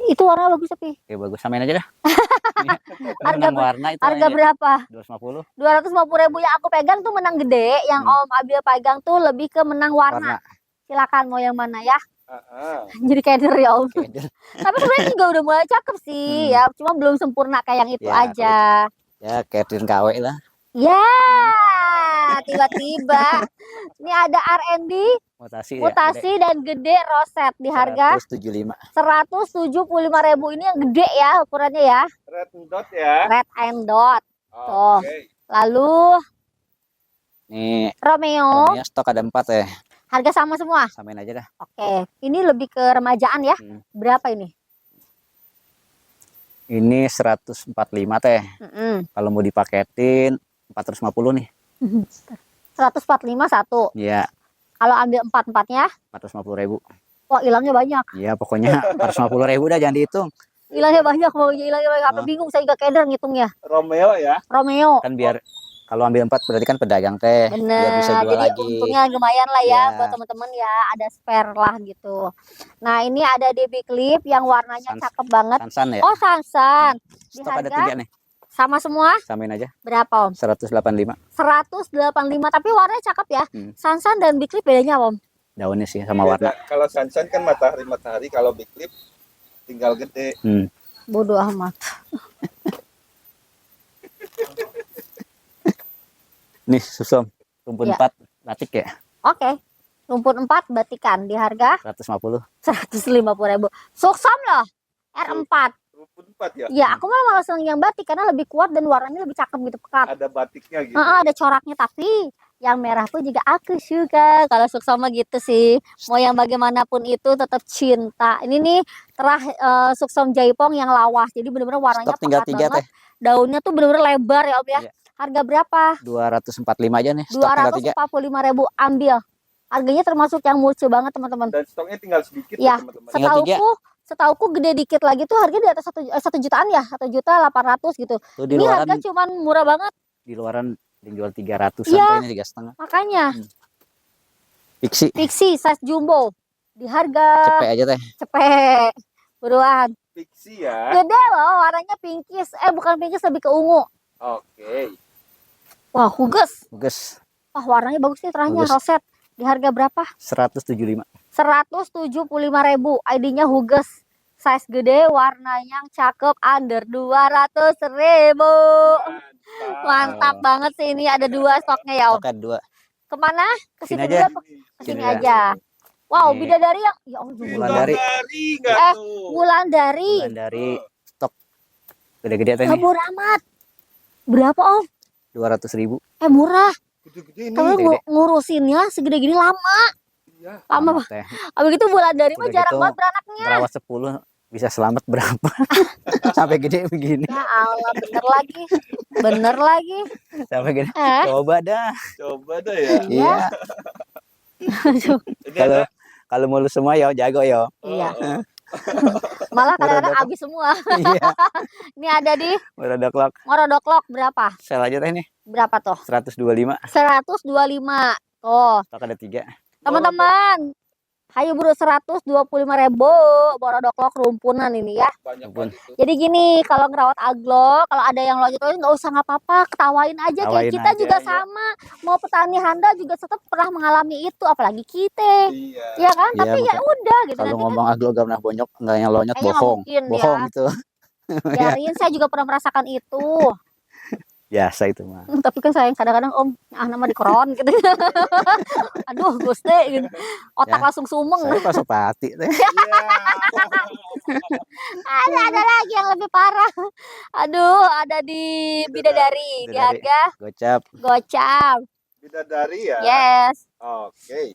Itu warna bagus tapi. Oke, bagus. Samain aja dah. Harga Menang warna itu Harga aja. berapa? 250 250.000 yang aku pegang tuh menang gede. Yang Om Abil pegang tuh lebih ke menang warna. warna. Silakan mau yang mana ya. Ah, Jadi keder ya Om. Oke, Tapi sebenarnya juga udah mulai cakep sih ya. Cuma belum sempurna kayak yang itu Ya, aja. ya Catherine KW lah. Ya, tiba-tiba. Ini ada R&D, Mutasi, mutasi dan gede roset di ya. harga 175. 175.000. Ini yang gede ya ukurannya ya. red dot ya. Red and dot. Tuh. Oke. Lalu Nih, Romeo, Romeo stok ada 4 ya. harga sama semua. Samain aja dah. Oke, ini lebih ke remajaan ya. Berapa ini? Ini 145 teh. Mm-mm. Kalau mau dipaketin 450 nih. 145 satu. Iya, Kalau ambil 4-4-nya, 450.000. wah hilangnya banyak. Iya, pokoknya 450.000 dah, jangan dihitung. Hilangnya banyak, maunya hilangnya banyak. Apa Oh. bingung saya juga keder ngitungnya. Romeo ya. Romeo. Kan biar kalau ambil 4 berarti kan pedagang teh, biar bisa Bener, jual jadi lagi. untungnya lumayan lah ya Ya. buat temen-temen ya, ada spare lah gitu. Nah ini ada DB Clip yang warnanya Sans- cakep banget. Sansan ya. Oh Sansan, di Stok ada harga 3 nih. sama semua Samain aja. berapa Om? 185. 185 tapi warnanya cakep ya. Hmm. Sansan dan Big Clip bedanya Om? Daunnya sih sama warna. Beda. Kalau Sansan kan matahari, kalau Big Clip tinggal gede. Bodoh amat. Nih, Susom. Rumpun Iya. 4 batik ya. Oke, rumput 4 batikan di harga 150. 150.000. Suksam loh, R4. Rumpun 4 ya. Ya aku malah seneng yang batik karena lebih kuat dan warnanya lebih cakep gitu, pekat. Ada batiknya gitu. Ada coraknya, tapi yang merah pun juga aku suka. Kalau Suksama gitu sih, mau yang bagaimanapun itu tetap cinta. Ini nih Suksom Jaipong yang lawas, jadi bener-bener warnanya Stok tinggal pekat 3 banget. teh. Daunnya tuh bener-bener lebar ya Om ya. Iya. Harga berapa? 245 aja nih. Stok tinggal 3. 245.000, ambil. Harganya termasuk yang lucu banget teman-teman. Dan stoknya tinggal sedikit Ya, ya, teman-teman. Tinggal setauku gede dikit lagi tuh harganya di atas 1 jutaan ya, 1.800.000 gitu. Tuh di Ini luaran, harga cuman murah banget, di luaran dijual 300-an Iya. tuh, ini 3,5. makanya. Pixi. Pixie size jumbo di harga Cepet aja teh. cepet buruan. Pixie ya. Gede loh, warnanya pinkish. Bukan pinkish, lebih ke ungu. Oke. Wah, huges. Bagus. Wah, warnanya bagus nih terahnya, Bagus. roset. Di harga berapa? 175. 175.000. ID-nya huges. Size gede, warnanya yang cakep, under 200.000. Mantap banget sih, ini ada 2 stoknya ya Om. Stoknya 2. Kemana? Ke Sini situ aja. juga apa? Ke sini Sini aja. Wow, Nih. bidadari yang ya Allah, Wulandari. Enggak Eh, tuh. Wulandari. Bulan dari stok gede-gede teh nih. Murah amat. Berapa Om? 200.000. Murah. Gede-gede nih. Tapi Gede-gede. ngurusinnya segede gini lama. Iya. Lama Amat Pak. teh. Abis itu Wulandari mah Udah jarang gitu, banget beranaknya. Merawat 10 bisa selamat berapa? Sampai gede begini. Ya Allah, bener lagi. Bener lagi. Sampai gede. Eh, Coba dah. Coba dah ya. Iya. Iya. Ini Kalau ada- kalau mulus semua ya jago ya. Iya. Oh, Malah kadang-kadang Beradab. habis semua. Iya. Ini ada di Udah ada clock. Ngorodoklok berapa? Sel aja teh nih. Berapa tuh? 125. 125. Tuh, Stok ada 3. teman-teman. Hayu buru 125.000 Ngorodoklok rumpunan ini ya. banyak Ampun. banget itu. Jadi gini, kalau ngerawat aglo, kalau ada yang lonjot nggak usah, nggak apa-apa, ketawain aja. Kayak Ketawain kita aja, juga ya. sama, mau petani handal juga tetap pernah mengalami itu, apalagi kita, Iya. ya kan? Iya, Tapi ya udah gitu. Kalau Nanti kan ngomong aglo gak pernah bonyok, enggak yang lonyot, kayaknya nggak bohong. mungkin Bohong ya. itu. Biarin, saya juga pernah merasakan itu. Biasa itu mah. Tapi kan sayang kadang-kadang Om, nama dikeron gitu. Aduh, Gusti, gitu. Otak Ya, langsung sumeng. Saya pasopati teh. Iya. Ada lagi yang lebih parah. Aduh, ada di Bidadari, di Bidadari. harga Gocap. gocap. Bidadari ya. Yes. Oke.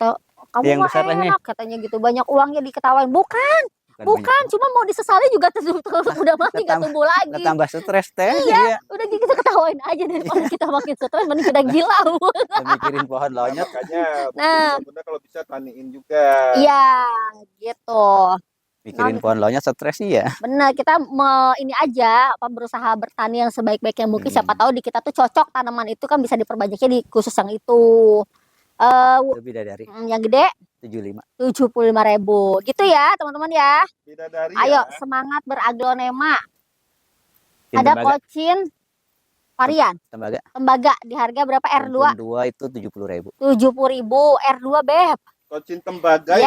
Kamu Yang mah besar lah nih. enak katanya gitu, banyak uangnya diketawain. Bukan, Bukan. cuma mau disesali juga udah mati gak Ketambah- tumbuh lagi. Tambah stres teh. Iya. Udah gitu kita ketawain aja daripada kita makin stres, mending kita gila. Udah mikirin pohon Nah, lonyot. makanya Nah. bunda kalau bisa taniin juga. Iya, gitu. Mikirin pohon lonyot stres sih ya. Bener, kita ini aja berusaha bertani yang sebaik-baiknya mungkin. Siapa tahu di kita tuh cocok tanaman itu kan bisa diperbanyaknya di khusus yang itu. Lebih dari Yang gede 75. 75.000 gitu ya teman-teman ya. Bidadari Ayo ya. semangat beraglonema. Tim Ada tembaga, kocin varian tembaga. tembaga di harga berapa? R2 Rumpun 2 itu 70.000. 70.000 R2 beb. Kocin tembaga ya.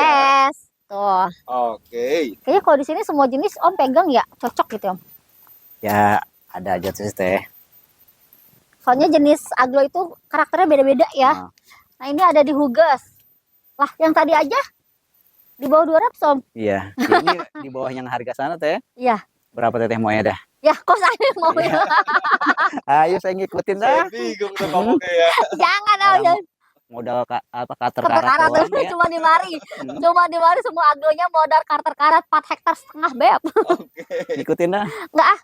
Yes. Tuh. Oke. Kayaknya kalau di sini semua jenis Om pegang ya, cocok gitu Om. Ya ada aja tuh teh. Soalnya jenis aglo itu karakternya beda-beda ya. Nah, Nah, ini ada di Huges. Lah, yang tadi aja di bawah 200 Om. iya. Ini di bawah yang harga sana teh. Iya. Berapa teteh maunya dah? Ya, kok saya mau ya? Ayo saya ngikutin dah. Saya bingung tuh ngomongnya ya. Jangan Om. Orang jangan. Modal apa kater Karter karat karat doang ya. cuma di mari. Cuma di mari semua aglonya modal karter karat 4 hektar setengah beb. Oke. Ngikutin dah. Enggak ah.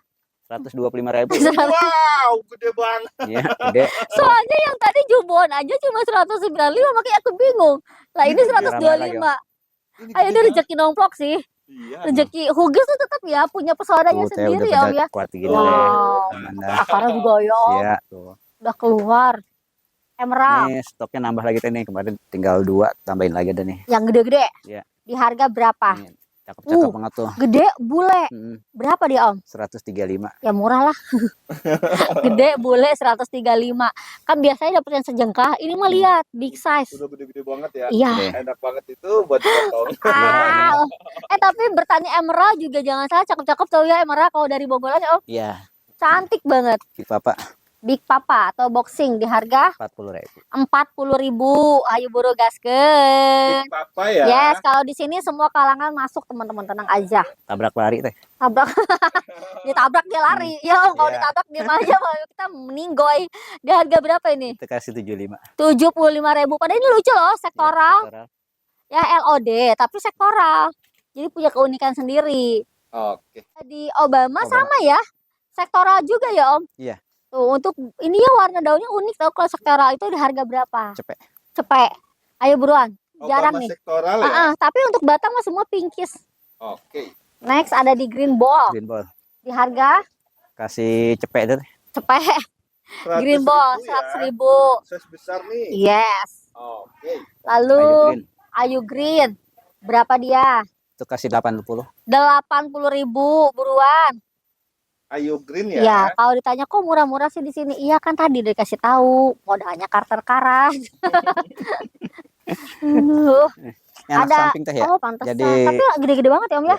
125.000. Wow, gede banget. Iya, gede. Soalnya yang tadi jumboan aja cuma 195, makanya aku bingung. Lah ini Biar ramai lagi, 125. Ini Ayo, gede ini rezeki nongkrong sih. Iya. Rezeki Hugis tuh tetap ya punya pesonanya Tuh, teh sendiri udah ya Om pada ya. kuat gini Wow. deh. Mana? Akarnya juga ya Om. Iya, tuh. Udah keluar. Emerald Nih stoknya nambah lagi teh nih. Kemarin tinggal 2, tambahin lagi ada nih. yang gede-gede. Iya. Di harga berapa? Nih, cakep-cakep banget tuh. Gede bule. Mm, Berapa dia Om? 135. Ya murah lah. Gede bule 135. Kan biasanya dapet yang sejengkah. Ini mah lihat big size. Udah gede-gede banget ya. Iya. Gede. Enak banget itu buat dipotong. Ah, tapi bertanya Emerald juga jangan salah, cakep-cakep tuh ya Emerald kalau dari Bogor aja Om. Iya, Cantik banget. di Papa Big Papa atau boxing di harga 40.000. 40.000. Ayo buru gaskeun. Papa ya. Yes, kalau di sini semua kalangan masuk teman-teman, tenang aja. Tabrak lari teh. Tabrak, ditabrak dia lari. Ya Om, kalau Iya. ditabrak dia aja kita meninggoy. Di harga berapa ini? Kita kasih 75. 75.000. Padahal ini lucu loh, sektoral. Sektoral. Ya LOD, tapi sektoral. Jadi punya keunikan sendiri. Oke. Di Obama Obama. sama ya, sektoral juga ya Om. Iya. Tuh, untuk ini ya warna daunnya unik tau. Kalau sektoral itu di harga berapa? Cepet. Cepet. Ayo buruan. Jarang Obama nih. sektoral ya. Tapi untuk batang mah semua pinkies. Oke. Next ada di green ball. Green ball. Di harga Kasih cepet deh. cepet. 100.000 Green ball ya. 100.000. Size besar nih. Yes. Oke. Lalu Ayo green. Ayu Green. Berapa dia? Itu kasih 80. 80.000 buruan. Ayu Green Ya, ya. kalau ditanya kok murah-murah sih di sini. Iya kan tadi udah dikasih tahu modalnya Carter Karas. Aduh. Ini anak Ada- samping teh ya. Oh, pantesan. Jadi- Tapi gede-gede banget ya Om ya.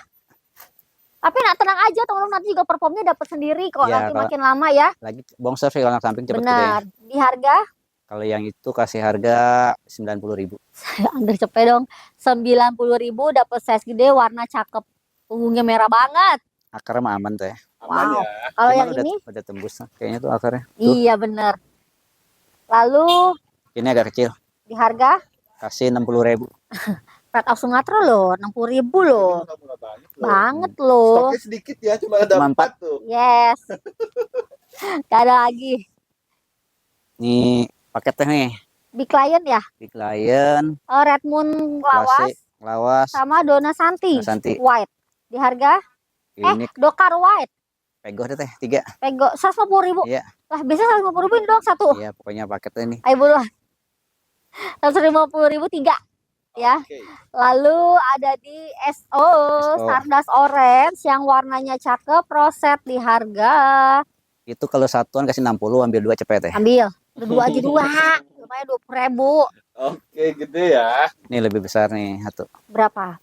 Tapi tenang aja teman-teman, nanti juga performnya dapat sendiri kok Iya, nanti kalau- makin lama ya. Lagi bongsor sih kalau anak samping cepet gede. Benar. Di harga Kalau yang itu kasih harga 90.000. saya ambil cepet dong. 90.000 dapat size gede, warna cakep. Punggungnya merah banget. Akarnya mah aman teh. Aman Wow. ya. Kalau Cuman yang udah, ini udah tembus kayaknya tuh akarnya. Tuh, iya bener. Lalu ini agak kecil. di harga Kasih 60.000. Red of Sumatera loh, 60.000 loh. Ini murah banget loh. Banget loh. Stoknya sedikit ya, cuma ada Cuma 4 tuh. Yes. Gak ada lagi. Nih paket teh nih. Big Lion ya. Big Lion, Red Moon lawas klasik, lawas, sama Dona Santi. Santi. White. Di harga Ini Dokar White. pegoh deh teh 3. Pego 150.000. Iya. Lah biasa 150.000 ini dong satu. Iya, pokoknya paketnya nih. Ayo buruan. 150.000 3 ya. Oke. Lalu ada di SO Stardust Orange yang warnanya cakep, roset di harga. Itu kalau satuan kasih 60, ambil 2 cepet teh. Ambil. Dua aja dua. Lumayan 20.000. Oke, gede ya. Ini lebih besar nih satu. Berapa?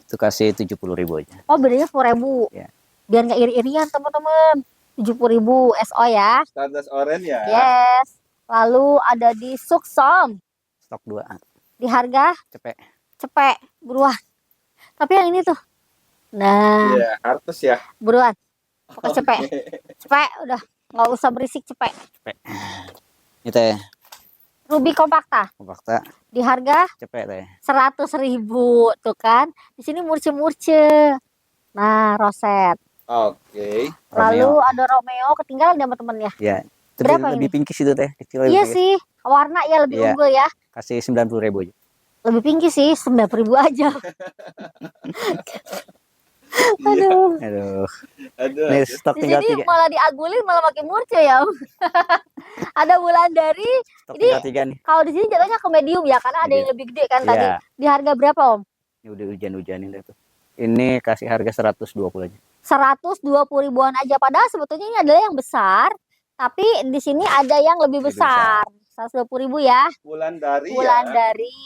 Itu kasih 70.000 aja. Oh bedanya 10.000. Iya. Biar nggak iri-irian teman-teman. 70.000 SO ya. Stardust Orange ya. Yes. Lalu ada di Suksom Stok 2. di harga Cepet. cepet buruan. Tapi yang ini tuh. Nah, Iya, harus ya. buruan. Pokoknya cepet. Oke. Cepet udah. Nggak usah berisik cepet. Ini teh Ruby Kompakta kompakta di harga cepet teh. 100.000 tuh kan. Di sini murce-murce. Nah, roset. Oke. Lalu Romeo. ada Romeo ketinggalan dia sama temennya. Ya. Itu Berapa lebih pinky itu teh, kecil Iya lebih. sih, warna ya lebih Iya. unggul ya. Kasih 90.000 aja. Lebih tinggi sih, 90.000 aja. Aduh. Aduh. Aduh. Nih stok Di tinggal sini 3. malah diagulin malah makin murce ya. Om. Ada Wulandari. Stok ini- tinggal 3 nih. Kalau di sini jatuhnya ke medium ya, karena ada yang Medium. lebih gede kan tadi. Iya. Di harga berapa Om? Ini udah hujan-hujanin deh tuh. Ini kasih harga 120 aja. 120.000-an aja. Padahal sebetulnya ini adalah yang besar. Tapi di sini ada yang lebih Lebih besar. 120.000 ya. Wulandari ya. Wulandari.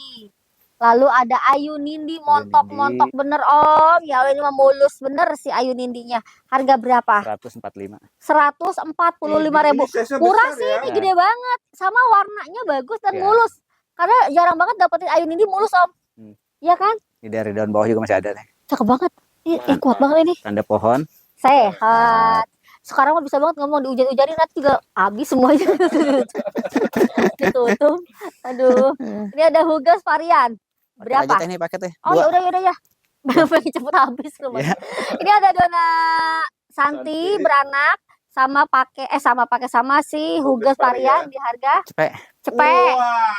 Lalu ada Ayu Nindi montok-montok Nindi. bener Om. Ya Allah, ini mah mulus bener si Ayu Nindinya. Harga berapa? 145. 145.000. Ini size-nya Murah besar sih ya. ini gede banget. Sama warnanya bagus dan Iya. mulus. Karena jarang banget dapetin Ayu Nindi mulus Om. Hmm. Iya kan? Ini dari daun bawah juga masih ada teh. Cakep banget. Ih, kuat banget ini. Tanda pohon. Sehat. Sekarang mah bisa banget ngomong dihujan-hujanin nanti juga habis semuanya. Ditutup. Aduh. Ini ada Hugas varian. Paket aja Berapa? teh nih paket teh. Oh ya 2. udah ya udah ya. Pengen cepet habis rumah. Ya. Ini ada Dona Santi Santi. beranak sama si Huges varian di harga Cepet. cepet. Wah,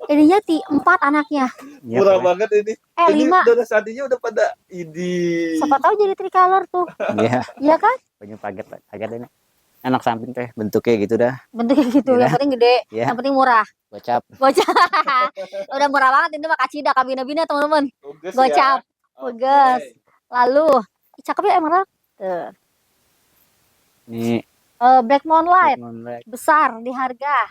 Ininya 4 anaknya. Iya, murah Pak. banget ini. Ini 5. udah sadinya udah pada ini. Siapa tahu jadi tricolor tuh. Iya, Iya kan? banyak paket ini. Anak samping teh bentuknya gitu dah. Bentuknya gitu. Iya. Yang penting gede, Iya. yang penting murah. Gocap. Gocap. Udah murah banget ini mah kacida kabina-bina teman-teman. Huges Gocap. ya. Huges. Oke. Lalu cakep ya emerald. Tuh. Ini Black Moonlight Moonlight. besar di harga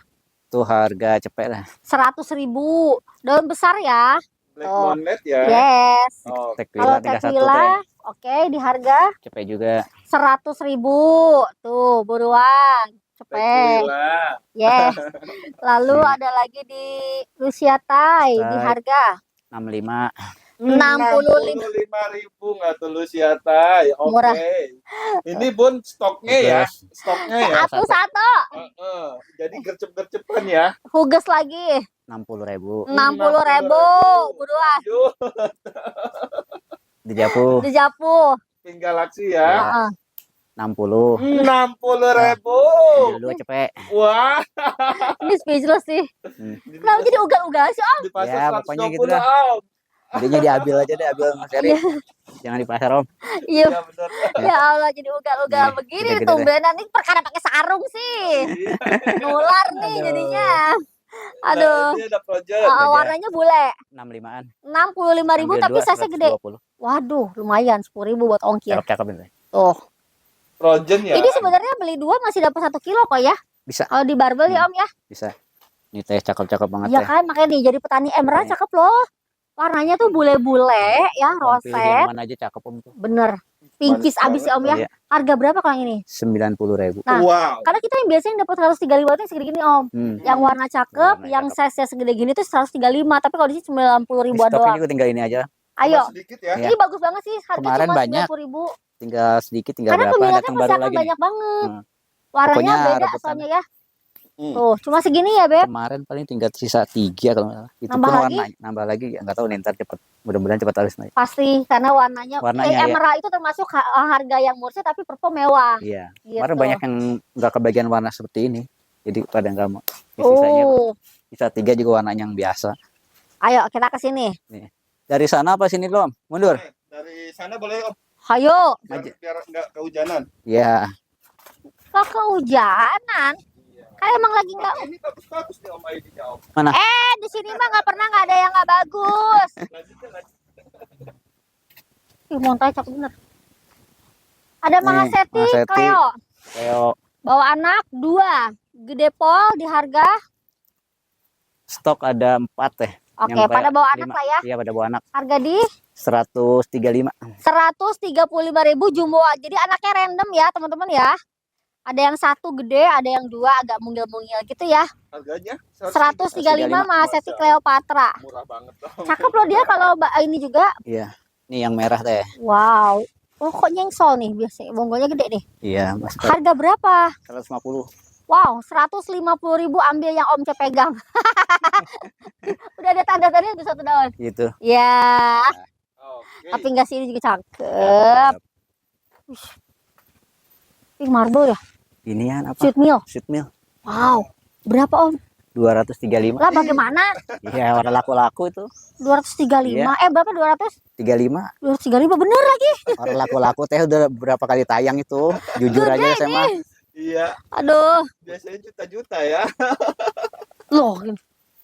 Tuh harga cepet lah. 100.000. Daun besar ya. Black Oh. Moonlight ya. Yes. Oh, Kalau Tequila 31 teh. tequila, oke di harga Cepet juga. 100.000. Tuh buruan. Cepet. tequila. Yes. Lalu Nih. ada lagi di Lucia Thai di Thai. harga 65. 65. 65.000 nggak tulus ya, Tay. Oke. Murah. Ini Bun stoknya ya. Huges. Stoknya ya. Satu-satu. Heeh. Jadi gercep-gercepan ya. Huges lagi 60.000. 60.000. Buruan. Yuk, Di Japu Di Japu. Pink Galaxy ya. Heeh. 60. 60.000. Dua cepet. Wah, Ini speechless sih. Hmm. Kenapa jadi ugal-ugal sih Om? di pasar Ya, pokoknya 120 gitu dah. Om. Jadinya diambil aja deh, ambil Mas Eri. Jangan di pasar, Om. Iya. Iya benar. Ya Allah jadi ugal-ugal Nih, begini gede-gede tumbenan nih perkara pakai sarung sih. Nular nih Aduh. jadinya. Nah, Aduh. ini ada project. Warnanya bule. 65-an. 65.000 Ambil tapi dua, size gede. 120. Waduh, lumayan 10.000 buat ongkir. Cakep-cakep ini. Tuh. Project ya. Ini sebenarnya beli 2 masih dapat 1 kilo kok ya. Bisa, Kalau di barbel ya Om ya. bisa. Ini teh cakep-cakep banget Iya teh. kan makanya nih jadi petani emerald Makanya. cakep loh. Warnanya tuh bule-bule ya, Om pilih roset. yang mana aja cakep, Om tuh. Bener. Pinkis Manis abis ya Om ya. Iya. Harga berapa kalau yang ini? 90.000. Nah, Wow. karena kita yang biasanya dapat 135 itu yang segede gini Om. Yang warna cakep, Warna yang cakep. size segede gini tuh 135, tapi kalau di sini 90 Di ribuan stoknya doang. juga tinggal ini aja. Ayo, Cuma sedikit ya. Iya. ini bagus banget sih, harga Kemarin cuma banyak. 90.000. Tinggal sedikit, tinggal Karena berapa peminatnya datang pasti baru akan lagi nih. banyak banget. Hmm. Warnanya Pokoknya beda rebutan. soalnya ya. Hmm. Tuh, cuma segini ya Beb. Kemarin paling tinggal sisa 3 kalau nggak salah. Itu Nambah pun lagi? warna nambah lagi ya nggak tahu nih ntar cepet. Mudah-mudahan cepet habis nih. Pasti karena warnanya, Warnanya, ya. emerald itu termasuk harga yang murah tapi perform mewah. Iya. Gitu. Kemarin banyak yang nggak kebagian warna seperti ini. Jadi pada nggak mau. Ini sisanya Oh, sisa 3 juga warnanya yang biasa. ayo kita ke sini. Dari sana apa sini belum? Mundur. Oke, dari sana boleh Om. Ayo, Biar nggak kehujanan. Ya. kok kehujanan? Kayak emang lagi nggak. Ini bagus-bagus nih Om ID-nya Om. Di sini mah nggak pernah nggak ada yang nggak bagus. Lanjutnya. Ih, montai cakep bener. Ada Nih, Mahaseti Mahaseti. Cleo. Kayak Bawa anak 2. Gede pol di harga. stok ada 4 teh. Oke, Yang pada kayak bawa anak 5. lah ya. Iya, pada bawa anak. Harga di 135. 135.000 jumbo. Jadi anaknya random ya, teman-teman ya. Ada yang 1 gede, ada yang 2 agak mungil-mungil gitu ya. Harganya 135 Mahaseti Cleopatra. Murah banget Om. Cakep loh dia kalau ini juga. Iya. Ini yang merah teh. Wow. Oh, kok nyengsol nih biasanya. Bonggolnya gede deh. Iya, Mas. Harga berapa? 150. Wow, 150.000 ambil yang Om Cep pegang. Udah ada tanda-tandanya di satu daun. Gitu. Ya, Oke. tapi enggak sih ini juga cakep. Pink marble ya? Ini yang apa? Sweet meal. Sweet meal. Wow. Berapa Om? 235. Lah bagaimana? Iya, warna laku-laku itu. 235. Berapa 200? 35. 235 bener lagi. Orang laku-laku teh udah berapa kali tayang itu. Jujur aja ya saya mah. Iya, Aduh. biasanya juta-juta ya. Loh,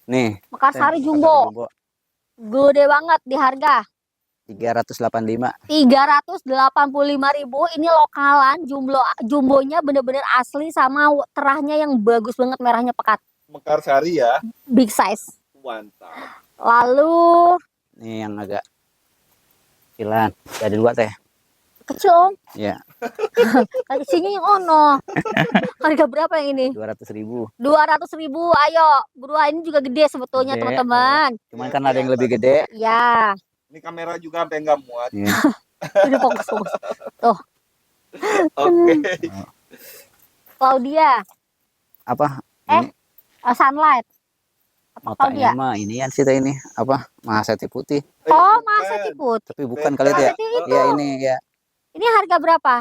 Nih. Mekarsari teh, jumbo. Jumbo. Gede banget di harga. 385. 385.000. Ini lokalan, jumbonya bener-bener asli sama terahnya yang bagus banget, merahnya pekat. Mekarsari ya. Big size. Mantap. Lalu Nih yang agak kecilan. Ada 2 teh. kecil Om. Iya, Sini yang ono. Harga berapa yang ini? 200.000. 200.000. Ayo, buruan ini juga gede sebetulnya Gede. teman-teman. Cuman kan ada yang lebih gede. Ya, Ini kamera juga sampai nggak muat. Iya. ini fokus. Oke. Claudia, Apa? Eh, Ini Sunlight. Apa Claudia? otaknya mah ini yang sih teh ini. Apa? Mahaseti putih. Oh, Bukan. Mahaseti putih. Tapi bukan kali itu ya. Mahaseti itu. Iya ini ya. Ini harga berapa?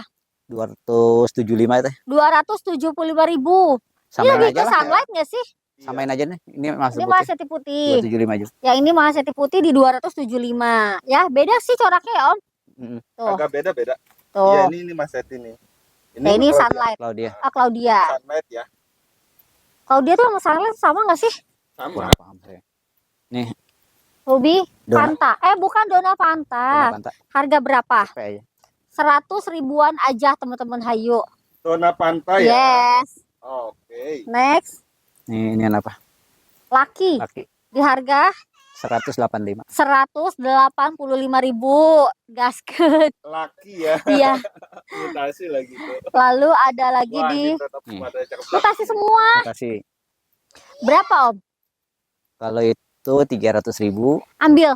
275 teh. 275.000. Ini Samain lebih aja ke lah. sunlight nggak sih? Samain aja nih. Ini masuk Ini putih. Mahaseti putih. 275 aja. Ya ini Mahaseti putih di 275. Ya beda sih coraknya ya Om. Mm-mm. Tuh, Agak beda-beda. Iya, tuh. ini Mas Seti nih. Ya, ini kalau sunlight. Claudia. Claudia. sunlight ya. Claudia tuh sama sunlight sama nggak sih? Sama. Kurang paham saya. Nih, Ruby Dona. Fanta. Bukan Dona Fanta. Panta. Harga berapa? Aja. 100 ribuan aja teman-teman. Hayu. Dona pantai ya. Yes. Oke. Next. Nih, ini apa? Laki. Laki. Di harga 185. 185.000. Gasket. Laki ya. Iya. Mutasi lagi tuh. Lalu ada lagi Wah, di ini tetap Nih. pada cakep. mutasi semua. Makasih. Berapa Om? Kalau itu 300.000. Ambil.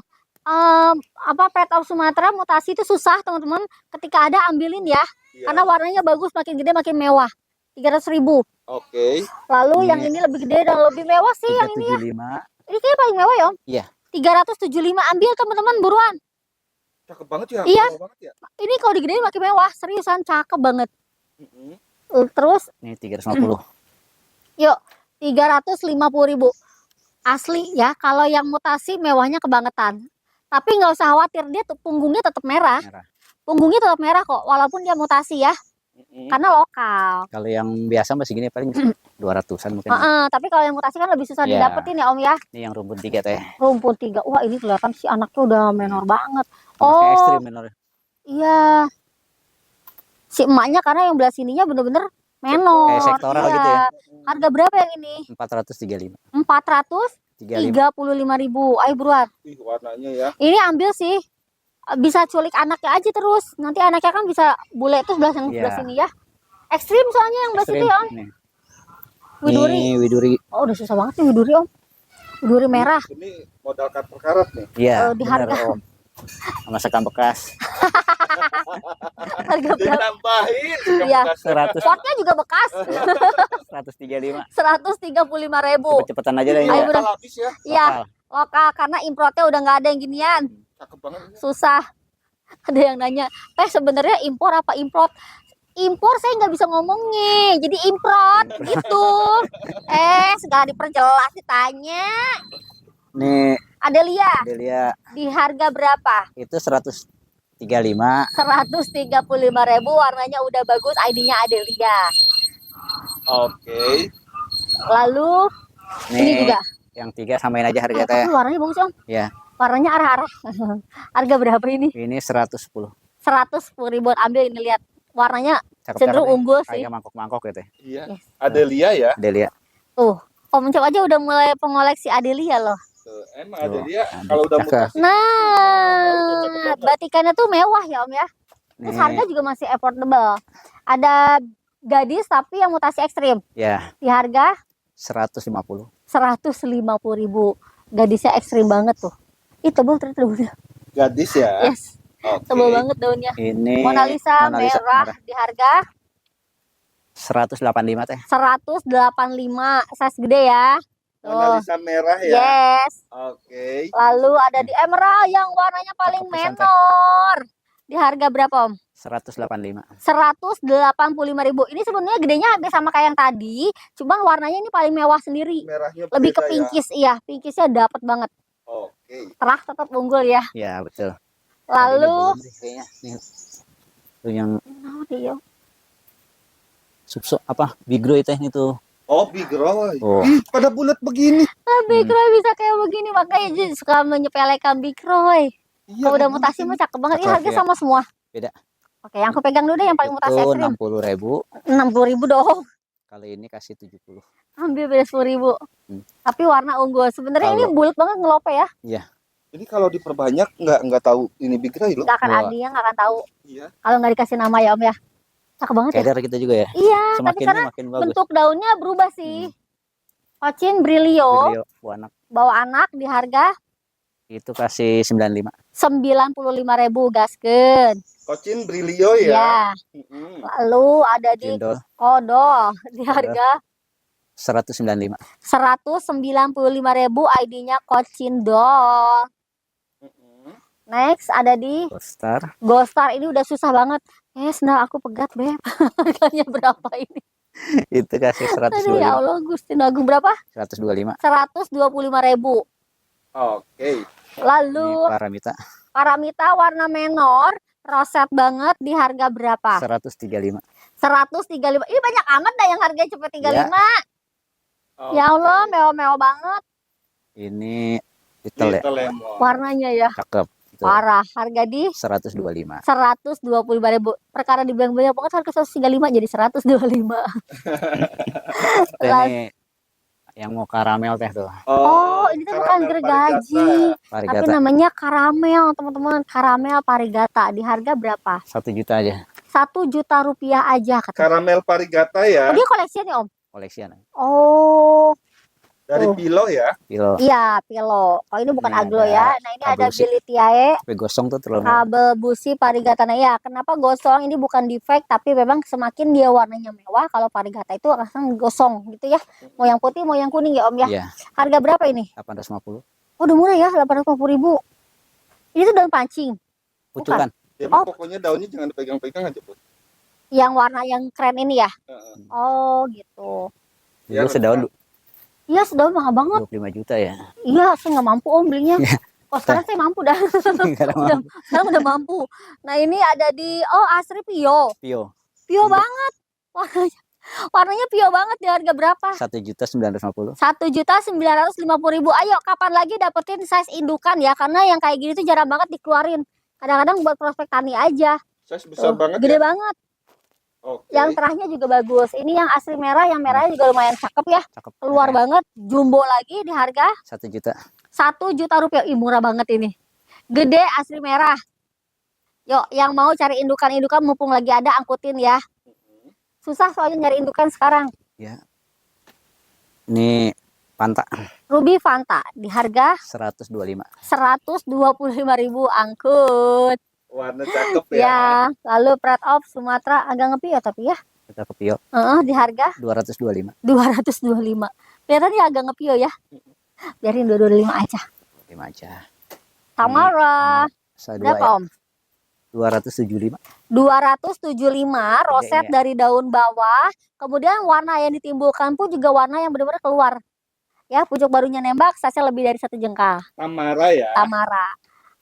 Apa Pet of Sumatera mutasi itu susah teman-teman. Ketika ada ambilin ya. Iya. Karena warnanya bagus, makin gede makin mewah. 300.000. Oke. Lalu Ini yang ini lebih gede dan lebih mewah sih yang ini ya. 375. Ini kayaknya paling mewah ya Om. Iya. 375. Ambil teman-teman buruan. Cakep banget ya. Iya. Mewah banget ya. Ini kalau digedein makin mewah. Seriusan cakep banget. Mm-mm. Terus Nih 350. yuk 350.000. Asli ya. Kalau yang mutasi mewahnya kebangetan. Tapi nggak usah khawatir, dia tuh punggungnya tetap merah. Merah. Punggungnya tetap merah kok, walaupun dia mutasi ya, Mm-mm. karena lokal. Kalau yang biasa masih gini paling 200-an mungkin. Tapi kalau yang mutasi kan lebih susah Iya. didapetin ya Om ya. Ini yang rumput 3 teh. Rumput 3. Wah ini kelihatan si anaknya udah menor banget. Anaknya Oh ekstrim menor. iya. Si emaknya karena yang belah sininya bener-bener menor. Kayak sektoral Iya. gitu ya. Harga berapa yang ini? 435. 435.000. Ayo buruan. Ih, warnanya ya. Ini ambil sih. Bisa culik anaknya aja terus. Nanti anaknya kan bisa bule tuh sebelah yang sebelah Iya. sini ya. Ekstrim soalnya yang sebelah Ekstrim. situ ya Om. Nih. Widuri. Ini widuri. Oh udah susah banget nih widuri Om. Widuri merah. Ini modal kat per karat nih. Iya. Di bener, harga. Om. Sama sekam bekas. Harga berapa? Ditambahin. Iya. 100. Potnya juga bekas. 135. 135.000. Cepet-cepetan aja deh. Ayo, Ya. udah. Habis ya. Iya, Lokal. lokal karena importnya udah nggak ada yang ginian. Cakep banget ini. Susah. Ada yang nanya, sebenarnya impor apa import? Impor saya nggak bisa ngomongnya, jadi import gitu. Segala diperjelas ditanya. Nih, Adelia, Delia di harga berapa? itu 135. 135.000, warnanya udah bagus, ID-nya Adelia. Oke. Lalu ini Nih, juga. yang 3 samain aja harga teh. Tapi warnanya bagus Om. Iya. Warnanya arah-arah. Harga berapa ini? Ini 110. 110.000 ambil ini lihat. Warnanya Cakep-cakep cenderung nih. unggul sih. Kayak mangkok-mangkok gitu. Iya. Yes. Adelia ya. Delia. Tuh, Om Cok aja udah mulai pengoleksi Adelia loh. Tuh, emang Tuh, Adelia aduh, kalau udah cakep. mutasi. Nah, batikannya tuh mewah ya Om ya. Terus Nih, harga juga masih affordable. Ada gadis tapi yang mutasi ekstrim. ya Di harga 150. 150.000. Gadisnya ekstrim banget tuh. Ih tebel ternyata daunnya. Gadis ya. Yes, Oke. tebel banget daunnya. Ini Mona Lisa merah di harga 185 teh. 185. Size gede ya. Mona Tuh. Lisa merah ya. Yes. Oke. Lalu ada di emerald yang warnanya paling Cakep pisan, teh. menor. Di harga berapa Om? 185. 185.000. Ini sebenarnya gedenya hampir sama kayak yang tadi, cuman warnanya ini paling mewah sendiri. Merahnya Lebih ke beda ya. pinkis, iya, pinkisnya dapat banget. Oke. Terah tetap unggul ya. Ya, betul. Lalu Tadi ini belum sih kayaknya. Nih. Tuh yang oh, dia. subso apa? Bigro itu itu. Oh, Big Roy. Oh. Ih, pada bulat begini. Big Roy bisa kayak begini, makanya jadi suka menyepelekan Big Roy. Iya, Kalau udah begini. mutasi mah cakep banget. Ini Cakep, harga ya. sama semua. Beda. Oke, yang aku pegang dulu deh yang paling mutasi Itu ekstrim. 60.000. 60.000 dong. Kali ini kasih 70. Ambil beda 10.000. Tapi warna unggul. Sebenarnya ini Kalau- bulat banget ngelope ya. Ini kalau diperbanyak nggak tahu ini Big Roy loh. Nggak akan Wah. ada yang nggak akan tahu Iya. kalau nggak dikasih nama ya Om ya. Cakep banget ya. Keder kita juga ya. Iya, tapi Semakin karena ini makin bagus. bentuk daunnya berubah sih. Ocin Brilio Video buat anak bawa anak di harga itu kasih 95. 95.000 gaskeun. Kocin Brilio ya. Ya. Mm-mm. Lalu ada di Jendol Kodol di harga 195. 195.000 ID-nya Kocindol. Mm-mm. Next ada di Star Gostar, ini udah susah banget. Sendal aku pegat, Beb. Harganya berapa ini? Itu kasih Aduh ya 125. Allah, Gusti Agung berapa? 125. 125.000. Oke. Ini Lalu Paramita Paramita warna menor, roset banget di harga berapa? 135. 135. Ini banyak amat dah yang harganya cuma 35. Ya Allah, mewah-mewah banget Ini little ya. warnanya ya. Cakep. Tuh, Parah, harga di 125. 125.000. Perkara dibilang banyak banget harga 135 jadi 125. Ini yang mau karamel teh tuh. Oh, ini tuh bukan gergaji, tapi Parigata namanya karamel, teman-teman. Karamel parigata di harga berapa? 1 juta aja 1 juta rupiah aja katanya. Karamel parigata ya, Oh, dia koleksian ya, Om? koleksian. Oh, dari Oh. Pilo ya. Kilo. iya, Pilo. Oh, ini bukan Ini aglo ada ya. Nah, ini ada kabel besi. Bilitiae, Tapi gosong tuh terlalu. kabel busi parigata. Nah, ya, kenapa gosong? Ini bukan defect, tapi memang semakin dia warnanya mewah, kalau parigata itu akan gosong gitu ya. Mau yang putih, mau yang kuning ya, Om ya. Iya, Harga berapa ini? 850. Oh, udah murah ya, 850.000. Ini tuh daun pancing. Pucukan. Ya, Oh. pokoknya daunnya jangan dipegang-pegang aja, Bu. Yang warna yang keren ini ya. Heeh. Oh, gitu. Ya, Dulu sedaun Iya, sedaun mahal banget. 25 juta ya. Iya, saya nggak mampu, Om, belinya. Iya. Oh, sekarang saya mampu dah. Enggak ada Sekarang udah mampu. Nah, ini ada di Asri Pio. Pio. Pio banget. Warnanya pio banget di harga berapa? 1.950. 1.950.000. Ayo, kapan lagi dapetin size indukan ya? Karena yang kayak gini tuh jarang banget dikeluarin. Kadang-kadang buat prospek tani aja. Size besar Tuh, banget gede ya. banget. Oke. Yang terahnya juga bagus. Ini yang asli merah, yang merahnya juga lumayan cakep ya. Cakep. Keluar banget. Jumbo lagi di harga 1 juta. 1 juta rupiah. Ih, murah banget ini. Gede asli merah. Yuk, yang mau cari indukan-indukan mumpung lagi ada, angkutin ya. Susah soalnya nyari indukan sekarang. Ya. Ini Panta Ruby Fanta di harga 125. 125.000 angkut. Warna cakep ya. Ya, lalu Pride of Sumatera agak ngepi ya tapi ya. Kita ke Pio Di harga 225. 225. Kelihatannya agak ngepio ya. Biarin 225 aja. 5 aja. Tamara. Sadua Berapa, ya. Om? 275. 275 roset Harganya. dari daun bawah. Kemudian warna yang ditimbulkan pun juga warna yang benar-benar keluar. Ya, pucuk barunya nembak, size-nya lebih dari 1 jengkal. Tamara ya. Tamara.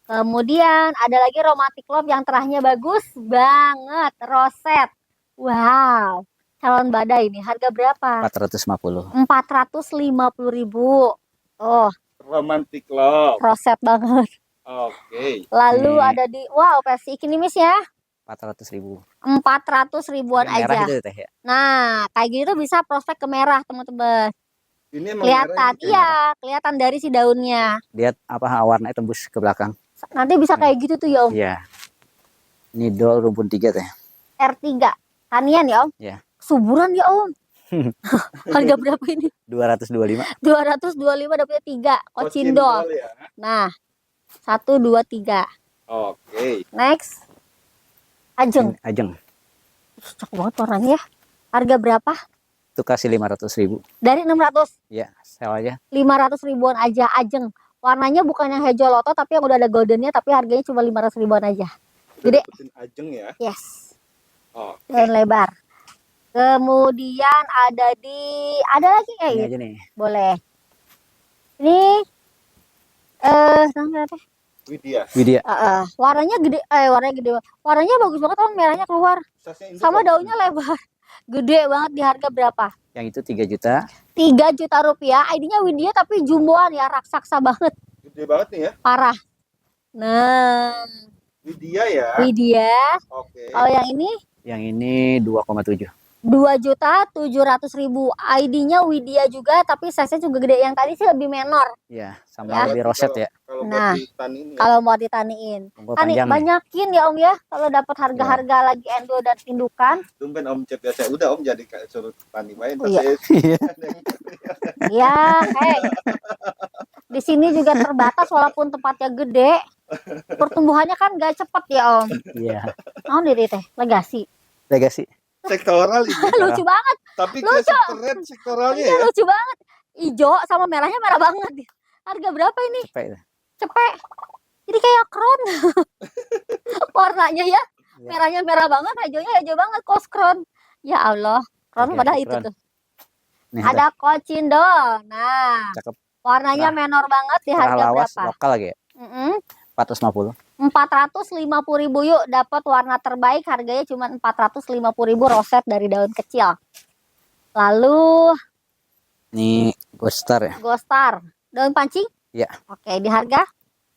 Kemudian ada lagi Romantic Love yang terahnya bagus banget, roset. Wow. Calon badai ini harga berapa? 450. 450.000. Oh, Romantic Love. roset banget. Oke. Lalu Ini. ada di versi Ikinimis ya. 400.000. 400 ribuan Yang merah aja. itu teh ya. Nah, kayak gitu bisa prospek ke merah, teman-teman. Ini emang Kelihatan, merah ini. iya, kelihatan dari si daunnya. Lihat apa warnanya tembus ke belakang. Nanti bisa kayak gitu tuh ya, Om. Iya. Ini dol rumpun 3 teh. R3. Tanian ya, Om? Iya. Suburan ya, Om. Harga berapa ini? 225. 225 dapetnya 3. Kocindol. Kocindol ya. Nah, 1, 2, 3. Oke. Next. Ajeng. Ini Ajeng. Cakep banget warnanya ya. Harga berapa? Itu kasih 500.000. Dari 600. Ya, sel aja. 500 ribuan aja Ajeng. Warnanya bukan yang hijau tapi yang udah ada goldennya, tapi harganya cuma 500 ribuan aja. Gede. Dapetin Ajeng ya. Yes. Oke. Dan lebar. Kemudian ada lagi Ini ini. aja nih. Boleh. Ini namanya apa? Widya. Widya. Warnanya gede, warnanya gede. Warnanya bagus banget, Om, merahnya keluar. Size-nya induk Sama apa? daunnya lebar. Gede banget di harga berapa? Yang itu 3 juta. 3 juta rupiah. ID-nya Widya tapi jumboan ya, raksasa banget. Gede banget nih ya. Parah. Nah, Widya ya. Widya. Oke. Kalau yang ini Yang ini 2,7. 2.700.000. ID-nya Widya juga, tapi size-nya juga gede. Yang tadi sih lebih menor. Ya, sama Ya. lebih roset ya. Kalau Nah, buat ditaniin ya. Kalau mau ditaniin. Tombol Tani panjang nih. banyakin ya, Om ya. Kalau dapat harga-harga lagi endo dan indukan. Tumben Om Cep ya. Saya udah Om jadi kayak suruh tani main. Oh, iya. Ya, di sini juga terbatas walaupun tempatnya gede. Pertumbuhannya kan gak cepet ya, Om. Iya. Oh, diri teh, legasi. Legasi. Sektoral ini. Lucu banget. Tapi Lucu. kayak keren sektoralnya Iya, ya. lucu banget. Ijo sama merahnya merah banget. Harga berapa ini? Cepet. Cepet. Jadi kayak kron. Warnanya ya. Iya. Merahnya merah banget, hijaunya hijau banget, Crown. Ya Allah, Crown Oke, padahal itu Crown. tuh. Nih, Ada kocindol. Nah, cakep. warnanya Cerah. menor banget di Cerah harga lawas berapa? lokal lagi ya. 450. 450.000 yuk, dapat warna terbaik, harganya cuma 450.000 roset dari daun kecil. Lalu Ini Ghost Star ya. Ghost Star, daun pancing? Iya. Oke, di harga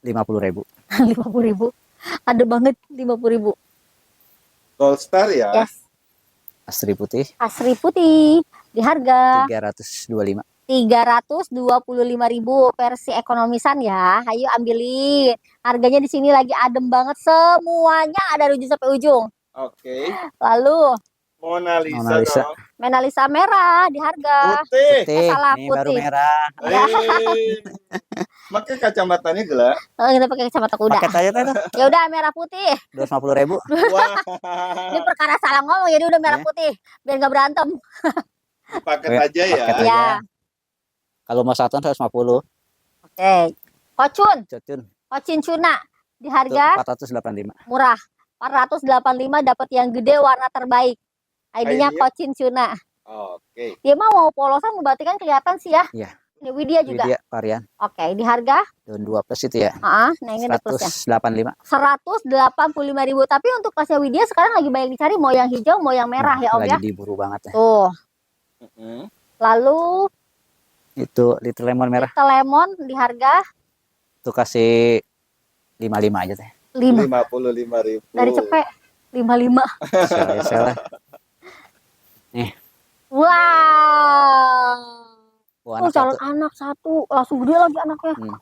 50.000. 50.000. Ada banget 50.000. Gold Star ya. Yes. Asri putih Asri putih di harga 325. 325.000 versi ekonomisan ya. Ayo ambilin. Harganya di sini lagi adem banget, semuanya ada dari ujung sampai ujung. Oke. Lalu Mona Lisa, Mona Lisa. dong. Mona Lisa merah di harga. Putih. Putih. salah, Ini baru putih. merah. Ya. Pakai kacamatanya gelap. Kita pakai kacamata kuda. Paket aja tuh. Ya udah merah putih. 250.000. Wah. Ini perkara salah ngomong jadi udah merah Ya. putih biar nggak berantem. Paket Oke, aja ya. paket Ya. aja. Kalau mau satuan 150. Oke. Kocun, Cocun. kocin cuna di Itu harga 485. murah. 485 dapat yang gede warna terbaik. ID-nya ID-nya? kocin cuna. Oke. Dia mau polosan berarti kan kelihatan sih ya. Iya. Ini Widya juga. Widya varian. Oke, di harga Daun 2 plus itu ya. nah ini ada plusnya. 185. 185.000. Tapi untuk plusnya Widya sekarang lagi banyak dicari, mau yang hijau, mau yang merah ya Om Lagi ya. diburu banget ya. Tuh. Mm-mm. Lalu Itu Little Lemon merah. Little Lemon di harga Tuh kasih 55 aja teh. 5. 55.000. Dari cepet 55. Salah. Wow. Oh, anak calon satu. anak satu, langsung gede lagi anaknya. Hmm.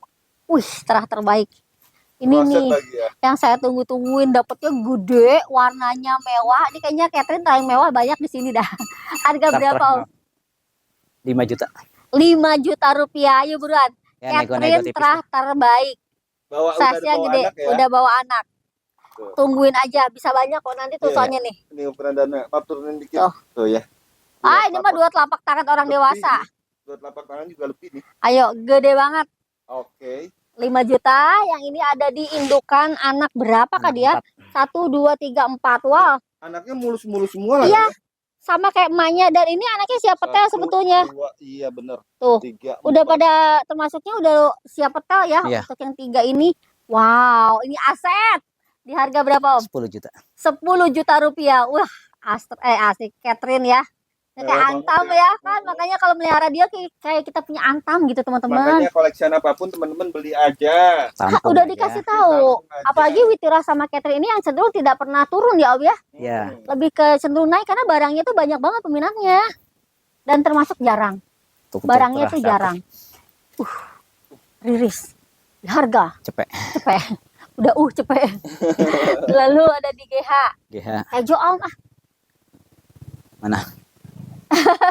Wih, cerah terbaik. Ini Roset nih lagi ya. yang saya tunggu-tungguin, dapetnya gede, warnanya mewah. Ini kayaknya Catherine paling mewah banyak di sini dah. Harga berapa Om? 5 juta. 5 juta rupiah. Ayo buruan. Ya, nego-nego Catherine tipis. terah terbaik. Udah Size-nya bawa gede, anak ya. udah bawa anak. Tuh. Tungguin aja, bisa banyak kok nanti tuh Iya. soalnya nih. Ini ukuran dana. Maaf turunin dikit. Tuh. Tuh ya. Ini mah 2 telapak tangan orang Lebih dewasa. nih. 2 telapak tangan juga lebih nih. Ayo, gede banget. Oke. 5 juta. Yang ini ada di indukan anak berapa kah dia? 1, 2, 3, 4. Wah, Anaknya mulus-mulus semua lah. iya. Sama kayak emaknya. Dan ini anaknya siap petel sebetulnya. Iya bener. Tuh. 3, Udah pada termasuknya udah siap petel ya. Iya. Untuk yang 3 ini. Wow, ini aset. Di harga berapa Om? 10 juta. 10 juta rupiah. Wah, asik Catherine ya. Ini kayak Mewah antam banget ya kan. Makanya kalau melihara dia kayak kita punya antam gitu teman-teman. Makanya koleksian apapun teman-teman beli aja. Tampung Udah aja. dikasih tahu. Tampung aja. Apalagi Witira sama Catherine ini yang cenderung tidak pernah turun ya Om ya. Iya. Lebih ke cenderung naik karena barangnya tuh banyak banget peminatnya. Dan termasuk jarang. Tuh, Barangnya cerah, tuh cakep. jarang. Riris. Di harga. Cepet. Cepet. Udah cepet. Lalu ada di GH. GH. Ejo Om Mana?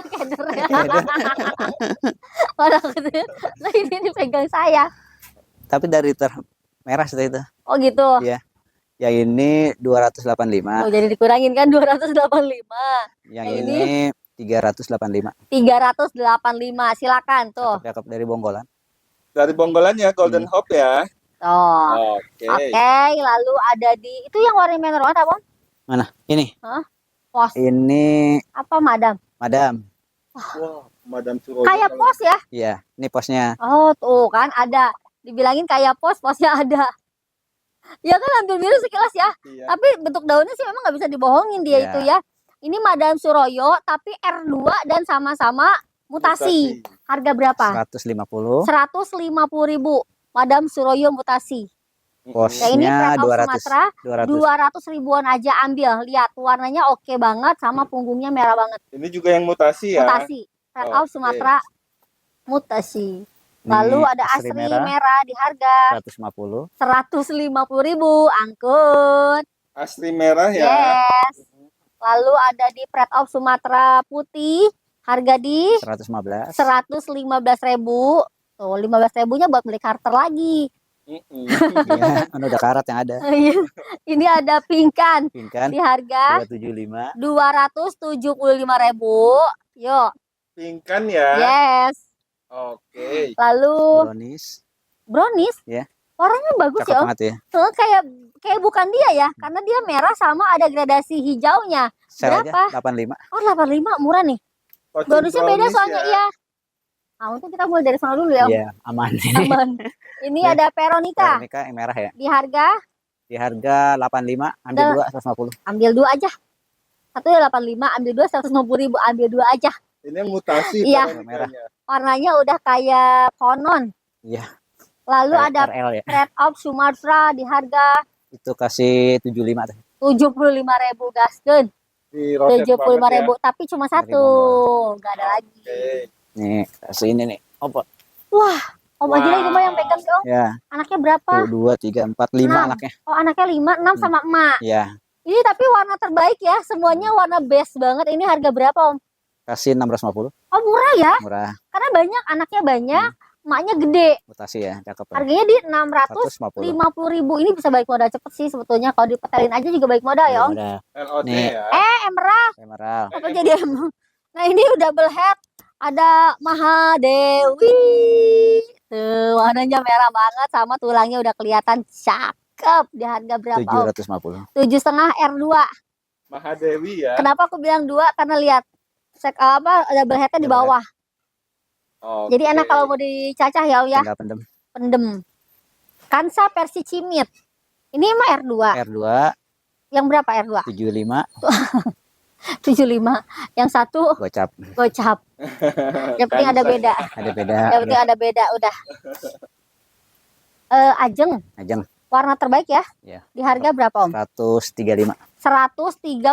Keder ya. Mana gitu. Nah ini dipegang saya. Tapi dari merah setelah itu. Oh gitu. Iya. Yang ini 285. Oh jadi dikurangin kan 285. Yang yang ini 385. 385. Silakan tuh. Cakep dari Bonggolan. Dari Bonggolannya Golden Hope ya. Tuh. Oke. Oke, lalu ada di itu yang warna merah warna apa? Mana? Ini. Pos. Ini Apa Madam? Madam. Wah, Madam Suroyo. Kayak pos ya? Iya, ini posnya. Oh, tuh kan ada. Dibilangin kayak pos, posnya ada. Ya kan ambil biru sekilas ya. Iya. Tapi bentuk daunnya sih memang nggak bisa dibohongin dia Iya. itu ya. Ini Madam Suroyo tapi R2 dan sama-sama mutasi. Harga berapa? 150. 150.000. Madam Suroyo mutasi. Ya ini Posnya Prek of 200. Sumatera 200 ribuan aja ambil. Lihat warnanya oke banget sama punggungnya merah banget. Ini juga yang mutasi ya. Mutasi. Prek of Oke. Sumatera mutasi. Ini Lalu ada asri asri merah di harga 150. 150.000 angkut. Asli merah ya. Yes. Lalu ada di Pride of Sumatera putih, harga di 115. 115.000. Tuh, 15.000-nya buat beli Carter lagi. Mm-mm. Iya, kan udah karat yang ada. Ini ada pinkan Pink kan? di harga 275. 275.000. Yuk. Pingkan ya. Yes. Oke. Lalu Brownies. brownies. Ya. Warnanya bagus Cakep ya Om. banget ya. Tuh, kayak bukan dia ya, karena dia merah sama ada gradasi hijaunya. Sel Berapa? aja 85. Oh 85 murah nih. Fortune Bonusnya beda brownies soalnya ya. iya. Nah, untuk kita mulai dari sana dulu ya Om. Iya, aman. Aman. Ini Ya. ada Veronica Veronica yang merah ya. di harga Di harga 85, ambil Dah. 2 150. ambil 2 aja. Satu ya 85, ambil 2 150.000, ambil 2 aja. Ini yang mutasi Iya. Veronicanya. Warnanya udah kayak konon. Iya. Lalu Kayak ada RL ya. Red of Sumatra di harga Itu kasih 75 teh. 75.000 gaskeun. Di roset 75.000 tapi cuma Dari satu. Enggak ada lagi. Oke. Nih, kasih ini nih. Opo. Wah, Om aja lah ini mah yang pegang sih Om. Ya, Anaknya berapa? 2 3 4 5 Enam. anaknya. Oh, anaknya 5, 6 sama emak. Ya, Ini tapi warna terbaik ya, semuanya warna best banget. Ini harga berapa Om? kasih 650. Oh, murah ya, Murah, karena banyak, anaknya banyak, emaknya gede. mutasi ya, cakep ya. Harganya di 650.000. 150. Ini bisa balik modal cepet sih sebetulnya. Kalau dipetelin aja juga balik modal ya Om. Udah, LOD Nih. ya. Emerald. emerald. Apa jadi em? Nah ini double head. Ada Mahadewi. Tuh warnanya merah banget sama tulangnya udah kelihatan cakep. Di harga berapa Om? 750. 7,5 R2. Mahadewi ya. Kenapa aku bilang 2? Karena lihat double headnya di Double bawah. Oke. Jadi enak kalau mau dicacah ya Om ya. Tinggal pendem. Pendem. Kansa versi Cimit. Ini mah R2. R2 Yang berapa R2? 75 75. Yang satu gocap. gocap. Yang penting ada beda. Ada beda. Yang penting ada beda udah. Ajeng. Ajeng Warna terbaik ya. Iya. Di harga berapa Om? 135. 135.000.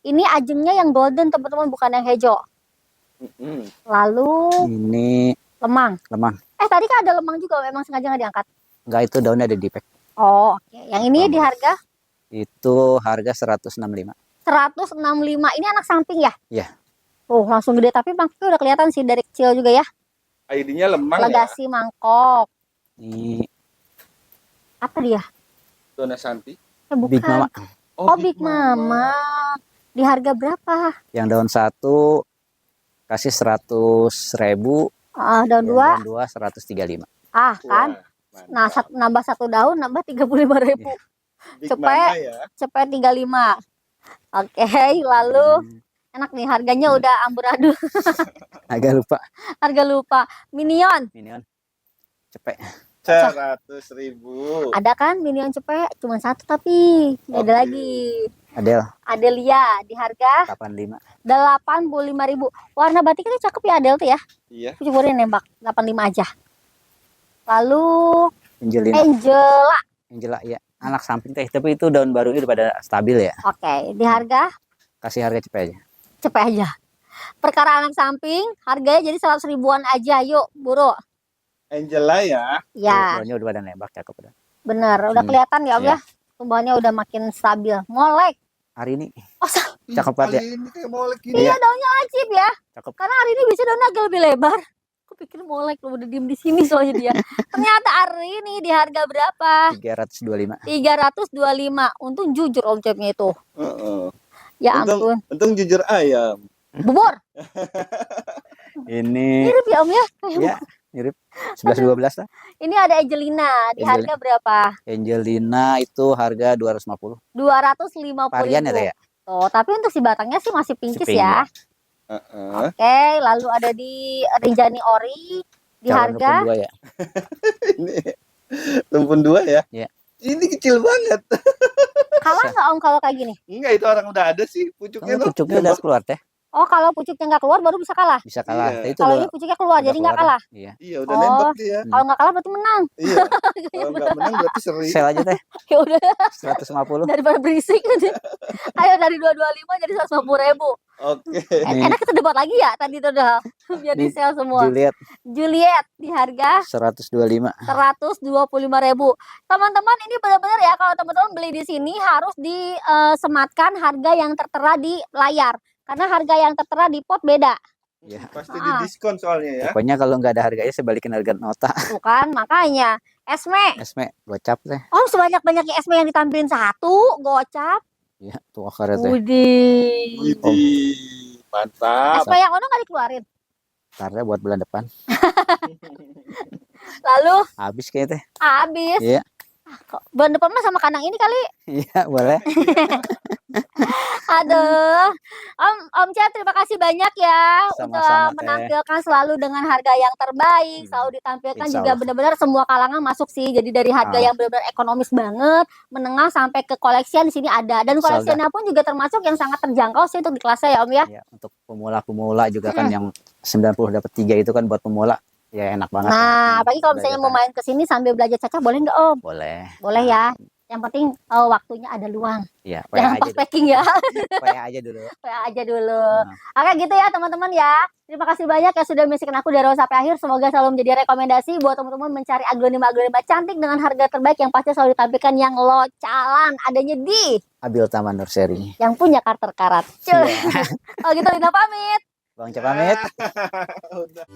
Ini ajengnya yang golden teman-teman, bukan yang hijau. Mm-mm. Lalu Ini lemang. lemang. Tadi kan ada lemang juga, memang sengaja nggak diangkat. Enggak, itu daunnya ada di pack. Oh, oke. Yang ini di harga Itu harga 165. 165. Ini anak samping ya? Iya. Oh, langsung gede, tapi mangkoknya udah kelihatan sih dari kecil juga ya. ID-nya lemang ya. Legasi mangkok. Ini Apa dia? Dona Santi. Bukan. Big Mama. Oh, Big Mama. Di harga berapa? Yang daun 1 kasih 100.000. Daun Yang 2. daun 2 135. Kan? Wah, Nah, mantap. nambah 1 daun nambah 35.000. Big cepet. Mama ya. Cepet 35. Oke, lalu enak nih harganya udah amburadul. Agak lupa. Harga lupa. Minion. Minion. Cepet. 100.000. Ada kan Minion cepet? Cuma satu tapi nggak ada Oke. lagi. Adel Adelia di harga 85. 85.000. Warna batik itu cakep ya Adel tuh ya. Iya. Aku coba nembak 85 aja. Lalu Angelina. Angela. Angela ya. Anak samping teh, tapi itu daun barunya udah pada stabil ya. Oke, di harga Kasih harga cepet aja. cepet aja. Perkara anak samping harganya jadi 100 ribuan aja. Yuk, buru. Angela ya. Ya, Daunnya udah pada nembak, cakep udah. bener. Udah kelihatan ya Om Iya. ya. Tumbuhannya udah makin stabil. Molek. Hari ini Oh, cakep banget ya. Kali ini kayak molek gini. iya daunnya lancip ya. Cakep. Karena hari ini bisa daunnya agak lebih lebar. Aku pikir molek lu udah diem di sini soalnya dia. Ternyata hari ini di harga berapa? 325. 325. Untung jujur omcepnya itu. Heeh. Ya ampun. Untung jujur ayam. Bubur. Ini Mirip ya Om ya. ya mirip 11 12 lah. Ini ada Angelina. Di Angelina. harga berapa? Angelina itu harga 250. 250.000. Varian ya, Teh, ya? Tuh, tapi untuk si batangnya sih masih pincis pink, ya. Heeh. Oke, lalu ada di Rinjani Ori di Calon harga rukun 2 ya. Ini tumpun 2 ya. Iya. Ini kecil banget. kalah nggak Om kalau kayak gini? Enggak, itu orang udah ada sih pucuknya tuh. Pucuknya udah keluar teh. Oh, kalau pucuknya nggak keluar baru bisa kalah. Bisa kalah. Iya. Teh itu Kalau udah- ini pucuknya keluar udah jadi nggak keluar. kalah. Iya. Iya, udah Oh. nembak dia. Kalau nggak kalah berarti menang. Iya. Kalau nggak menang berarti seri. Sel aja teh Ya udah 150. daripada berisik. Ayo dari 225 jadi 150.000. Oke. Nih. Enak kita debat lagi ya tadi tuh udah biar di Nih, sel semua. Juliet Juliet di harga 125. 125.000. Teman-teman ini benar-benar ya kalau teman-teman beli di sini harus disematkan harga yang tertera di layar. Karena harga yang tertera di pot beda. Iya. Pasti di diskon soalnya ya. Pokoknya kalau nggak ada harganya saya balikin harga nota. Bukan, makanya. Esme. Esme gocap teh. Oh, sebanyak-banyaknya Esme yang ditampilin satu, gocap. Iya, tuh akaret teh. Widih. Widih, mantap. Esme yang ono nggak dikeluarin? Karena buat bulan depan. Lalu Habis kayaknya teh. habis. Iya. Kok bulan depan mah sama kandang ini kali. Iya, boleh. Aduh, Om Cia terima kasih banyak ya Sama-sama, udah Teh. menampilkan selalu dengan harga yang terbaik, selalu ditampilkan Insya juga Allah. benar-benar semua kalangan masuk sih. Jadi dari harga yang benar-benar ekonomis banget, menengah sampai ke koleksian di sini ada. Dan Insya Allah. koleksiannya pun juga termasuk yang sangat terjangkau sih untuk di kelasnya ya Om ya. Ya, untuk pemula-pemula juga kan yang 90 dapat 3 itu kan buat pemula. Ya enak banget. Nah, apalagi kalau misalnya mau main ke sini sambil belajar cacah boleh nggak Om? Boleh. Boleh ya. Yang penting waktunya ada luang. Iya, Jangan pas packing ya. PA aja dulu. PA aja dulu. Nah. Oke gitu ya teman-teman ya. Terima kasih banyak ya sudah menyaksikan aku dari awal sampai akhir. Semoga selalu menjadi rekomendasi buat teman-teman mencari aglonema-aglonema cantik dengan harga terbaik yang pasti selalu ditampilkan yang localan. Adanya di Abil Taman Nursery. yang punya Carter Karat. Cuy. Oh gitu Lina pamit. Bang Cepamit. Udah.